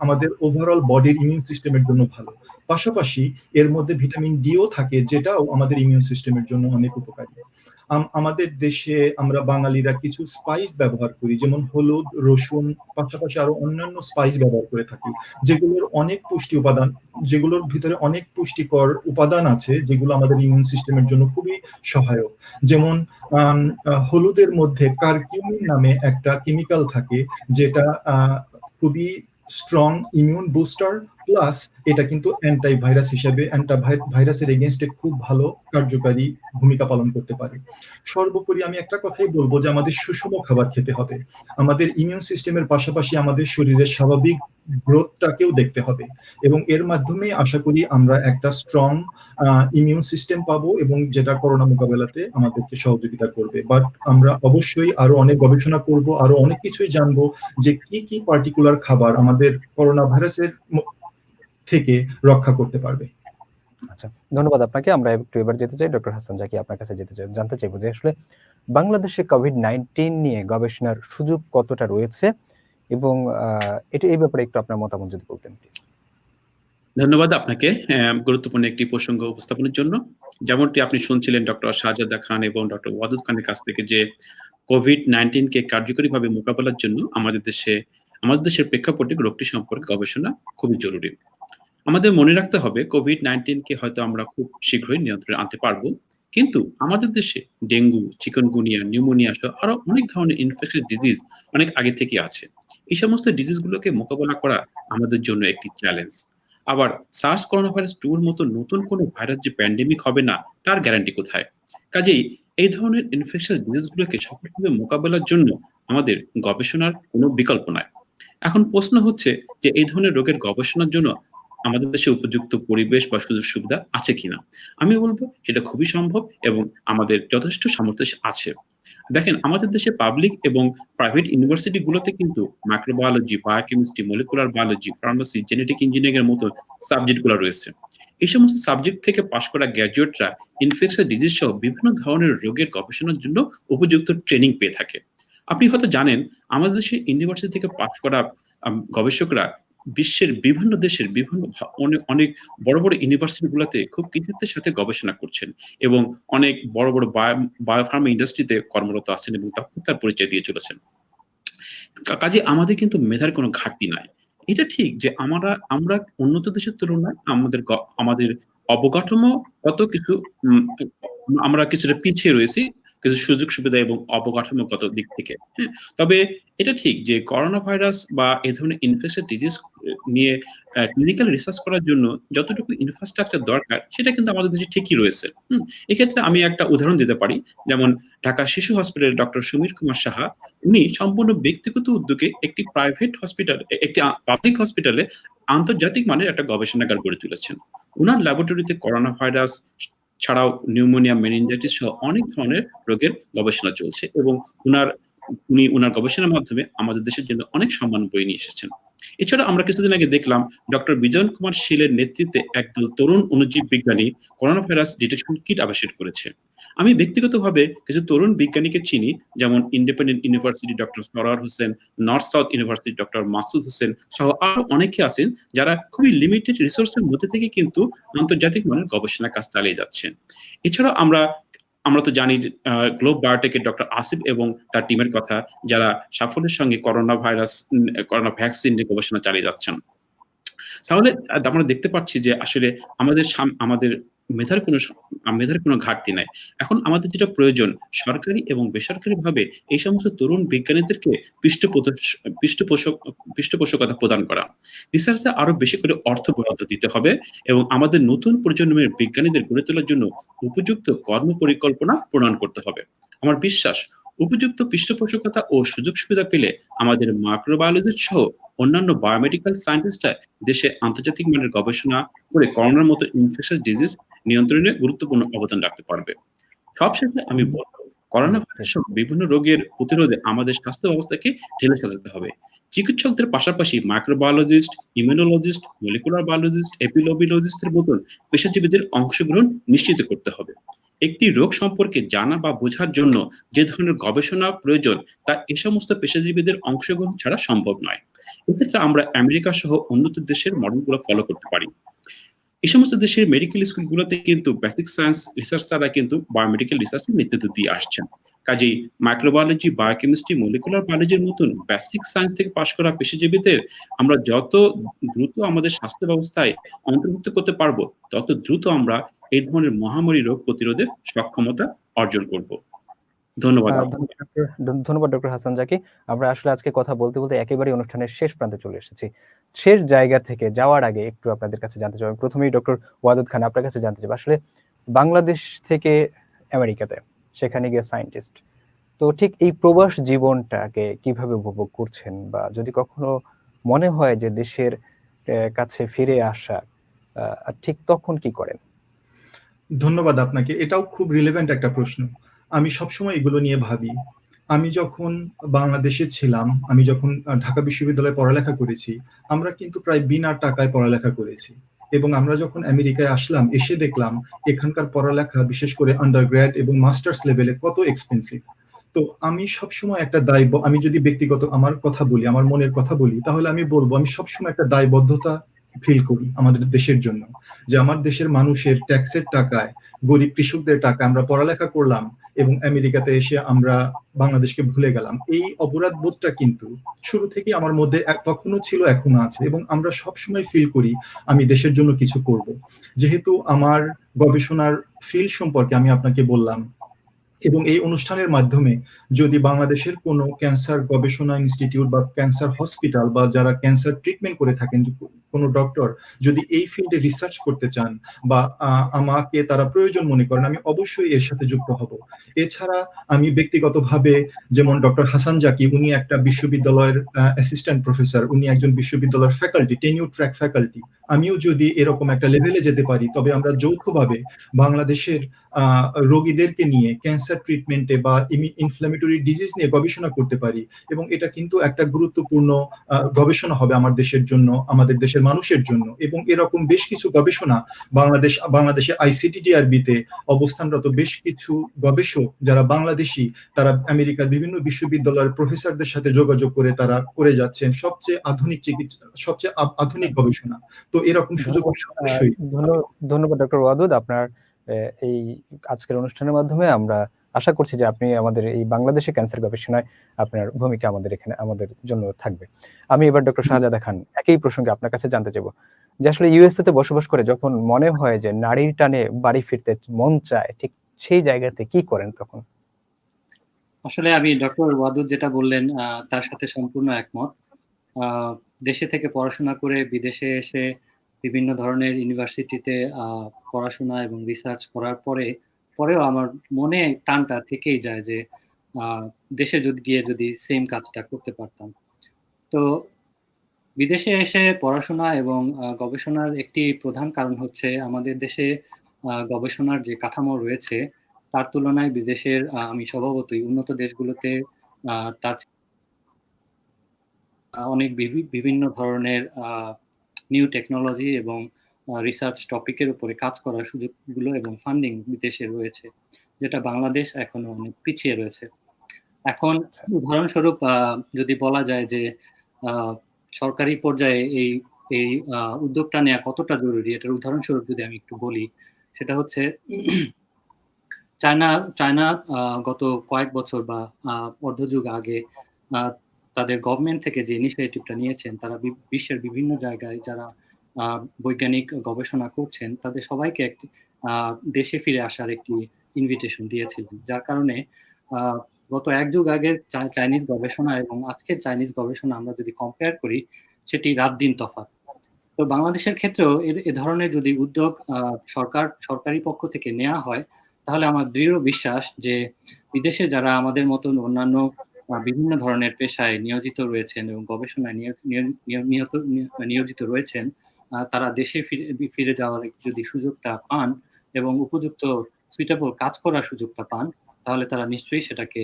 আমাদের ওভারঅল বডির ইমিউন সিস্টেমের জন্য ভালো। পাশাপাশি এর মধ্যে ভিটামিন ডিও থাকে যেটাও আমাদের ইমিউন সিস্টেমের জন্য অনেক উপকারী। আমাদের দেশে আমরা বাঙালিরা কিছু স্পাইস ব্যবহার করি, যেমন হলুদ, রসুন, পাশাপাশি আরো অন্যান্য স্পাইস ব্যবহার করে থাকি যেগুলোর অনেক পুষ্টি উপাদান, যেগুলোর ভিতরে অনেক পুষ্টিকর উপাদান আছে যেগুলো আমাদের ইমিউন সিস্টেমের জন্য খুবই সহায়ক। যেমন হলুদের মধ্যে কারকিউমিন নামে একটা কেমিক্যাল থাকে যেটা খুবই স্ট্রং ইমিউন বুস্টার, প্লাস এটা কিন্তু অ্যান্টাইভাইরাস হিসেবে ভাইরাসের এগেইনস্টে খুব ভালো কার্যকারী ভূমিকা পালন করতে পারে। সর্বোপরি আমি একটা কথাই বলবো যে আমাদের সুষম খাবার খেতে হবে। আমাদের ইমিউন সিস্টেমের পাশাপাশি আমাদের শরীরের স্বাভাবিক গ্রোথটাকেও দেখতে হবে এবং এর মাধ্যমে আশা করি আমরা একটা স্ট্রং ইমিউন সিস্টেম পাবো এবং যেটা করোনা মোকাবেলাতে আমাদেরকে সহযোগিতা করবে। বাট আমরা অবশ্যই আরো অনেক গবেষণা করব, আরো অনেক কিছুই জানবো যে কি কি পার্টিকুলার খাবার আমাদের করোনা ভাইরাসের থেকে রক্ষা করতে পারবে। আচ্ছা, ধন্যবাদ আপনাকে। আমরা একটু এবার যেতে চাই ডক্টর হাসান জাকি, আপনার কাছে জানতে চাইবো যে আসলে বাংলাদেশে কোভিড-19 নিয়ে গবেষণার সুযোগ কতটা রয়েছে এবং এটা এই ব্যাপারে একটু আপনার মতামত যদি বলতেন প্লিজ। ধন্যবাদ আপনাকে গুরুত্বপূর্ণ একটি প্রসঙ্গ উপস্থাপনের জন্য। যেমনটি আপনি শুনছিলেন ডক্টর শাহজাদা খান এবং ডক্টর ওয়াদুদ খানের কাছ থেকে যে কোভিড-19 কে কার্যকরীভাবে মোকাবেলার জন্য আমাদের দেশের প্রেক্ষাপটে রোগটি সম্পর্কে গবেষণা খুবই জরুরি। আমাদের মনে রাখতে হবে কোভিড-19 কে হয়তো আমরা খুব শীঘ্রই নিয়ন্ত্রণে আনতে পারবো। কিন্তু আমাদের দেশে ডেঙ্গু, চিকুনগুনিয়া, নিউমোনিয়া সহ আরো অনেক ধরনের ইনফেকশাস ডিজিজ অনেক আগে থেকে আছে। এই সমস্ত ডিজিজ গুলোকে মোকাবেলা করা আমাদের জন্য একটি চ্যালেঞ্জ। আবার সার্স করোনা ভাইরাস 2 এর মতো নতুন কোনো ভাইরাস যে প্যান্ডেমিক হবে না তার গ্যারান্টি কোথায়? কাজেই এই ধরনের ইনফেকশাস ডিজিজ গুলোকে সফলভাবে মোকাবেলার জন্য আমাদের গবেষণার কোনো বিকল্প নাই। এখন প্রশ্ন হচ্ছে যে এই ধরনের রোগের গবেষণার জন্য আমাদের দেশে উপযুক্ত পরিবেশ বা সুযোগ সুবিধা আছে কিনা? আমি বলব সেটা খুবই সম্ভব এবং আমাদের যথেষ্ট সামর্থ্য আছে। দেখেন আমাদের দেশে পাবলিক এবং প্রাইভেট ইউনিভার্সিটি গুলোতে কিন্তু microbiology, biochemistry, molecular biology, pharmacy, genetic engineering এর মতো সাবজেক্ট গুলো রয়েছে। এই সমস্ত সাবজেক্ট থেকে পাশ করা গ্র্যাজুয়েটরা ইনফেকশাস ডিজিজ সহ বিভিন্ন ধরনের রোগের গবেষণার জন্য উপযুক্ত ট্রেনিং পেয়ে থাকে। আপনি হয়তো জানেন আমাদের দেশে ইউনিভার্সিটি থেকে পাশ করা গবেষকরা বিশ্বের বিভিন্ন দেশের অনেক বড় বড় ইউনিভার্সিটি গুলোতে খুব কৃতিত্বের সাথে গবেষণা করছেন এবং অনেক বড় বড় বায়োফার্মা ইন্ডাস্ট্রিতে কর্মরত আছেন এবং দক্ষতার পরিচয় দিয়ে চলেছেন। কাজে আমাদের কিন্তু মেধার কোনো ঘাটতি নাই। এটা ঠিক যে আমরা উন্নত দেশের তুলনায় আমাদের অবকাঠামো কত কিছু আমরা কিছুটা পিছিয়ে রয়েছি কিছু সুযোগ সুবিধা এবং অবকাঠামোগত দিক থেকে। হ্যাঁ? তবে এটা ঠিক যে করোনা ভাইরাস বা এ ধরনের ইনফেকশাস ডিজিজ নিয়ে ক্লিনিক্যাল রিসার্চ করার জন্য যতটুকু ইনফ্রাস্ট্রাকচার দরকার সেটা কিন্তু আমাদের দেশে ঠিকই রয়েছে। এক্ষেত্রে আমি একটা উদাহরণ দিতে পারি। যেমন ঢাকা শিশু হসপিটালের ডক্টর সমীর কুমার সাহা উনি সম্পূর্ণ ব্যক্তিগত উদ্যোগে একটি পাবলিক হসপিটালে আন্তর্জাতিক মানের একটা গবেষণাগার গড়ে তুলেছেন। উনার ল্যাবরেটরিতে করোনা ভাইরাস ছাড়াও নিউমোনিয়া, মেনিনজাইটিস সহ অনেক ধরনের রোগের গবেষণা চলছে এবং উনি উনার গবেষণার মাধ্যমে আমাদের দেশের জন্য অনেক সম্মান বয়ে নিয়ে এসেছেন। এছাড়া আমরা কিছুদিন আগে দেখলাম ডক্টর বিজন কুমার শীলের নেতৃত্বে একদল তরুণ অণুজীব বিজ্ঞানী করোনা ভাইরাস ডিটেকশন কিট আবিষ্কার করেছে। আমি ব্যক্তিগতভাবে কিছু তরুণ বিজ্ঞানীকে চিনি, যেমন independent university doctor Sarwar Hossain, north south university doctor Maksud Hossain সহ আরো অনেকে আছেন যারা খুবই লিমিটেড রিসোর্সের মধ্যে থেকে কিন্তু আন্তর্জাতিক মানের গবেষণা কাজ চালিয়ে যাচ্ছেন। এছাড়াও আমরা তো জানি যে গ্লোব বায়োটেকের ডক্টর আসিফ এবং তার টিমের কথা, যারা সাফল্যের সঙ্গে করোনা ভ্যাকসিন নিয়ে গবেষণা চালিয়ে যাচ্ছেন। তাহলে আমরা দেখতে পাচ্ছি যে আসলে আমাদের মেধার কোনো ঘাটতি নাই। এখন আমাদের যেটা প্রয়োজন সরকারি এবং বেসরকারিভাবে এই সমস্ত তরুণ বিজ্ঞানীদেরকে পৃষ্ঠপোষকতা প্রদান করা। রিসার্চে আরো বেশি করে অর্থ বরাদ্দ দিতে হবে এবং আমাদের নতুন প্রজন্মের বিজ্ঞানীদের গড়ে তোলার জন্য উপযুক্ত কর্মপরিকল্পনা প্রণয়ন করতে হবে। আমার বিশ্বাস উপযুক্ত পৃষ্ঠপোষকতা ও সুযোগ সুবিধা পেলে আমাদের মাইক্রোবায়োলজিস্ট সহ অন্যান্য বায়োমেডিক্যাল সায়েন্টিস্টরা দেশে আন্তর্জাতিক মানের গবেষণা করে করোনার মতো ইনফেকশাস ডিজিজ নিয়ন্ত্রণে গুরুত্বপূর্ণ অবদান রাখতে পারবে। সবশেষে আমি বলব করোনা ভাইরাস সহ বিভিন্ন রোগের প্রতিরোধে আমাদের স্বাস্থ্য ব্যবস্থাকে ঢেলে সাজাতে হবে। চিকিৎসকদের পাশাপাশি মাইক্রোবায়োলজিস্ট, ইমিউনোলজিস্ট, মলিকুলার বায়োলজিস্ট, এপিলোবিওলজিস্টের মতন পেশাজীবীদের অংশগ্রহণ নিশ্চিত করতে হবে। একটি রোগ সম্পর্কে জানা বা বোঝার জন্য যে ধরনের গবেষণা প্রয়োজন তা এই সমস্ত পেশাজীবীদের অংশগ্রহণ ছাড়া সম্ভব নয়। এক্ষেত্রে আমরা আমেরিকা সহ উন্নত দেশের মডেলগুলো ফলো করতে পারি। এই সমস্ত দেশের মেডিকেল স্কুলগুলোতে কিন্তু বেসিক সায়েন্স রিসার্চ ছাড়া কিন্তু বায়োমেডিক্যাল রিসার্চের নেতৃত্ব দিয়ে আসছেন। কাজেই মাইক্রোবায়োলজি, বায়োকেমিস্ট্রি, মলিকুলার বায়োলজির মতন বেসিক সায়েন্স থেকে পাশ করা পেশাজীবীদের আমরা যত দ্রুত আমাদের স্বাস্থ্য ব্যবস্থায় অন্তর্ভুক্ত করতে পারবো তত দ্রুত আমরা এই ধরনের মহামারী রোগ প্রতিরোধে সক্ষমতা অর্জন করব। ধন্যবাদ। ধন্যবাদ ডক্টর হাসান জাকি। আমরা আসলে আজকে কথা বলতে বলতে একেবারে অনুষ্ঠানের শেষ প্রান্তে চলে এসেছি। শেষ জায়গা থেকে যাওয়ার আগে একটু আপনাদের কাছে জানতে চাই, প্রথমেই ডক্টর ওয়াদুদ খান আপনার কাছে জানতে চাই, আসলে বাংলাদেশ থেকে আমেরিকাতে সেখানে গিয়ে সায়েন্টিস্ট, তো ঠিক এই প্রবাস জীবনটাকে কিভাবে উপভোগ করছেন, বা যদি কখনো মনে হয় যে দেশের কাছে ফিরে আসা, ঠিক তখন কি করেন? ধন্যবাদ আপনাকে। এটাও খুব রিলেভেন্ট একটা প্রশ্ন। আমি সবসময় এগুলো নিয়ে ভাবি। আমি যখন বাংলাদেশে ছিলাম, আমি যখন ঢাকা বিশ্ববিদ্যালয়ে পড়ালেখা করেছি, আমরা কিন্তু প্রায় বিনা টাকায় পড়ালেখা করেছি এবং আমরা যখন আমেরিকায় আসলাম এসে দেখলাম এখানকার পড়ালেখা বিশেষ করে আন্ডারগ্র্যাড এবং মাস্টার্স লেভেলে কত এক্সপেন্সিভ। তো আমি সবসময় একটা আমি যদি ব্যক্তিগত আমার কথা বলি, আমার মনের কথা বলি, তাহলে আমি বলবো আমি সবসময় একটা দায়বদ্ধতা ফিল করি আমাদের দেশের জন্য, যে আমার দেশের মানুষের ট্যাক্সের টাকায়, গরিব কৃষকদের টাকা আমরা পড়ালেখা করলাম এবং আমেরিকাতে এসে আমরা বাংলাদেশকে ভুলে গেলাম। এই অপরাধ বোধটা কিন্তু শুরু থেকে আমার মধ্যে তখনও ছিল, এখনো আছে, এবং আমরা সবসময় ফিল করি আমি দেশের জন্য কিছু করব। যেহেতু আমার গবেষণার ফিল্ড সম্পর্কে আমি আপনাকে বললাম, এবং এই অনুষ্ঠানের মাধ্যমে যদি বাংলাদেশের কোনো ক্যান্সার গবেষণা ইনস্টিটিউট বা ক্যান্সার হসপিটাল বা যারা ক্যান্সার ট্রিটমেন্ট করে থাকেন, কোনো ডক্টর যদি এই ফিল্ডে রিসার্চ করতে চান বা আমাকে তারা প্রয়োজন মনে করেন, আমি অবশ্যই এর সাথে যুক্ত হব। এছাড়া আমি ব্যক্তিগতভাবে, যেমন ডক্টর হাসান জাকি, উনি একটা বিশ্ববিদ্যালয়ের অ্যাসিস্ট্যান্ট প্রফেসর, উনি একজন বিশ্ববিদ্যালয়ের ফ্যাকাল্টি, টেনিউর ট্র্যাক ফ্যাকাল্টি। আমিও যদি এরকম একটা লেভেলে যেতে পারি, তবে আমরা যৌথভাবে বাংলাদেশের রোগীদেরকে নিয়ে ক্যান্সার ট্রিটমেন্টে বা ইনফ্ল্যামেটরি ডিজিজ নিয়ে গবেষণা করতে পারি, এবং এটা কিন্তু একটা গুরুত্বপূর্ণ গবেষণা হবে আমার দেশের জন্য, আমাদের দেশের মানুষের জন্য। এবং এরকম বেশ কিছু গবেষণা বাংলাদেশে আইসিডিডিআরবিতে অবস্থানরত বেশ কিছু গবেষক যারা বাংলাদেশি, তারা আমেরিকার বিভিন্ন বিশ্ববিদ্যালয়ের প্রফেসরদের সাথে যোগাযোগ করে তারা করে যাচ্ছেন সবচেয়ে আধুনিক চিকিৎসা, সবচেয়ে আধুনিক গবেষণা। তো এরকম সুযোগ অবশ্যই। ধন্যবাদ ডক্টর ওয়াদুদ। আপনার এই আজকের অনুষ্ঠানের মাধ্যমে আমরা আশা করছি যে আপনি আমাদের এই বাংলাদেশে ক্যান্সার গবেষণায় আপনার ভূমিকা আমাদের এখানে আমাদের জন্য থাকবে। আমি এবার ডক্টর শাহজাদা খান একই প্রসঙ্গে আপনার কাছে জানতে চাইবো যে আসলে ইউএসএ তে বসবাস করে যখন মনে হয় যে নারীর টানে বাড়ি ফিরতে মন চায়, ঠিক সেই জায়গাতে কি করেন তখন? আসলে আমি ডক্টর ওয়াদুদ যেটা বললেন তার সাথে সম্পূর্ণ একমত। দেশে থেকে পড়াশোনা করে বিদেশে এসে বিভিন্ন ধরনের ইউনিভার্সিটিতে পড়াশোনা এবং রিসার্চ করার পরেও আমার মনে টানটা থেকেই যায় যে দেশে গিয়ে যদি সেম কাজটা করতে পারতাম। তো বিদেশে এসে পড়াশোনা এবং গবেষণার একটি প্রধান কারণ হচ্ছে আমাদের দেশে গবেষণার যে কাঠামো রয়েছে তার তুলনায় বিদেশের আমি স্বভাবতই উন্নত দেশগুলোতে তার অনেক বিভিন্ন ধরনের নিউ টেকনোলজি এবং রিসার্চ টপিকের উপরে কাজ করার সুযোগগুলো এবং ফান্ডিং বিদেশে রয়েছে, যেটা বাংলাদেশ এখনো অনেক পিছিয়ে রয়েছে। এখন উদাহরণস্বরূপ যদি বলা যায় যে সরকারি পর্যায়ে এই এই উদ্যোগটা নেওয়া কতটা জরুরি, এটার উদাহরণস্বরূপ যদি আমি একটু বলি, সেটা হচ্ছে চায়না গত কয়েক বছর বা অর্ধযুগ আগে তাদের গভর্নমেন্ট থেকে যে ইনিশিয়েটিভটা নিয়েছেন, তারা বিশ্বের বিভিন্ন জায়গায় যারা বৈজ্ঞানিক গবেষণা করছেন তাদের সবাইকে একটি দেশে ফিরে আসার একটি ইনভিটেশন দিয়েছিলেন, যার কারণে গত এক যুগ আগের চাইনিজ গবেষণা এবং আজকের চাইনিজ গবেষণা আমরা যদি কম্পেয়ার করি, সেটি রাত দিন তফাৎ। তো বাংলাদেশের ক্ষেত্রেও এ ধরনের যদি উদ্যোগ সরকারি পক্ষ থেকে নেওয়া হয়, তাহলে আমার দৃঢ় বিশ্বাস যে বিদেশে যারা আমাদের মতন অন্যান্য বিভিন্ন ধরনের পেশায় নিয়োজিত রয়েছেন এবং গবেষণায় নিয়োজিত রয়েছেন, তারা দেশে ফিরে যাওয়ার যদি সুযোগটা পান এবং উপযুক্ত সুইটেবল কাজ করার সুযোগটা পান, তাহলে তারা নিশ্চয়ই সেটাকে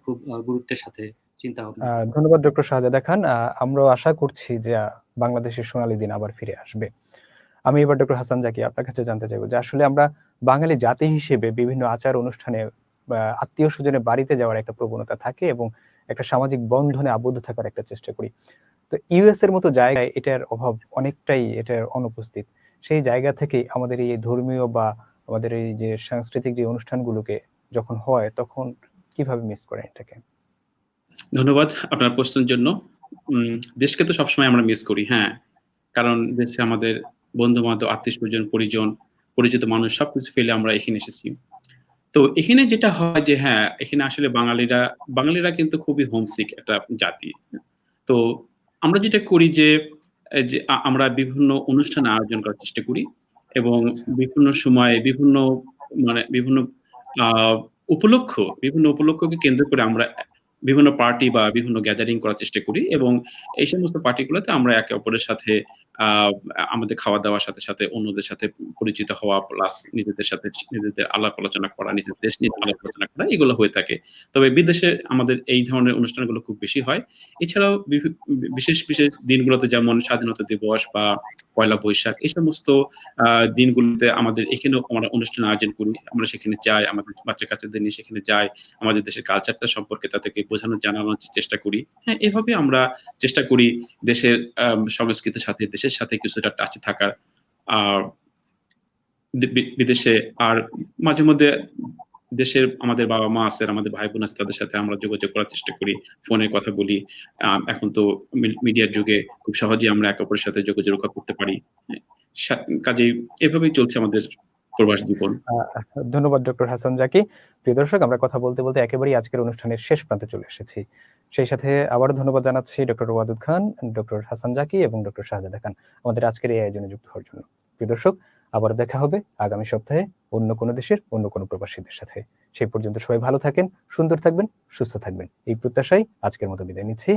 খুব গুরুত্বের সাথে চিন্তা ভাবনা। ধন্যবাদ ডক্টর শাহজাদা খান। আমরা আশা করছি যে বাংলাদেশের সোনালী দিন আবার ফিরে আসবে। আমি এবার ডক্টর হাসান জাকি আপনার কাছে জানতে চাইবো যে আসলে আমরা বাঙালি জাতি হিসেবে বিভিন্ন আচার অনুষ্ঠানে আত্মীয় স্বজনের বাড়িতে যাওয়ার একটা প্রবণতা থাকে এবং একটা সামাজিক বন্ধনে আবদ্ধ থাকার একটা চেষ্টা করি। তো ইউএস এর মতো জায়গায় এটার অভাব অনেকটাই, এটার অনুপস্থিত। সেই জায়গা থেকে আমাদের এই ধর্মীয় বা আমাদের এই যে সাংস্কৃতিক যে অনুষ্ঠানগুলোকে যখন হয় তখন কিভাবে মিস করেন এটাকে? ধন্যবাদ আপনার প্রশ্নের জন্য। দেশকে তো সবসময় আমরা মিস করি, হ্যাঁ, কারণ দেশে আমাদের বন্ধু বান্ধব, আত্মীয় স্বজন, পরিচিত মানুষ সবকিছু ফেলে আমরা এখানে এসেছি। তো এখানে যেটা হয় যে হ্যাঁ, এখানে আসলে বাঙালিরা কিন্তু খুবই হোমসিক একটা জাতি। তো আমরা যেটা করি যে আমরা বিভিন্ন অনুষ্ঠান আয়োজন করার চেষ্টা করি এবং বিভিন্ন সময়ে বিভিন্ন উপলক্ষকে কেন্দ্র করে আমরা বিভিন্ন পার্টি বা বিভিন্ন গ্যাদারিং করার চেষ্টা করি এবং এই সমস্ত পার্টিগুলোতে আমরা একে অপরের সাথে আমাদের খাওয়া দাওয়ার সাথে সাথে অন্যদের সাথে পরিচিত হওয়া, প্লাস নিজেদের আলাপ আলোচনা করা, নিজের দেশ নিয়ে আলাপ আলোচনা করা, এগুলো হয়ে থাকে। তবে বিদেশে আমাদের এই ধরনের অনুষ্ঠানগুলো খুব বেশি হয়। এছাড়াও বিশেষ দিনগুলোতে যেমন স্বাধীনতা দিবস বা পয়লা বৈশাখ, এই সমস্ত দিনগুলোতে আমাদের এখানেও আমরা অনুষ্ঠান আয়োজন করি। আমরা সেখানে যাই, আমাদের বাচ্চা-কাচ্চাদের নিয়ে সেখানে যাই। আমাদের দেশের কালচারটা সম্পর্কে তাদেরকে জানানোর চেষ্টা করি। হ্যাঁ, এভাবে আমরা চেষ্টা করি দেশের সংস্কৃতির সাথে, দেশের সাথে কিছুটা টাচে থাকার। আর বিদেশে আর মাঝে মধ্যে দেশের আমাদের বাবা-মা আছেন, আমাদের ভাই-বোন আছে, তাদের সাথে আমরা যোগাযোগ করার চেষ্টা করি। ফোনে কথা বলি। এখন তো মিডিয়ার যুগে খুব সহজেই আমরা একে অপরের সাথে যোগাযোগ রক্ষা করতে পারি। হ্যাঁ, কাজেই এভাবেই চলছে আমাদের প্রবাস জীবন। ধন্যবাদ ডক্টর হাসান জাকি। প্রিয় দর্শক, আমরা কথা বলতে বলতে একেবারেই আজকের অনুষ্ঠানের শেষ প্রান্তে চলে এসেছি। সেই সাথে আবারও ধন্যবাদ জানাচ্ছি ডক্টর ওয়াদুদ খান, ডক্টর হাসান জাকি এবং ডক্টর শাহজাদা খান আমাদের আজকের এই আয়োজনে যুক্ত হওয়ার জন্য। প্রিয় দর্শক, আবার দেখা হবে আগামী সপ্তাহে অন্য কোনো দেশের অন্য কোনো প্রবাসীদের সাথে। সেই পর্যন্ত সবাই ভালো থাকেন, সুন্দর থাকবেন, সুস্থ থাকবেন, এই প্রত্যাশায় আজকের মতো বিদায় নিচ্ছি।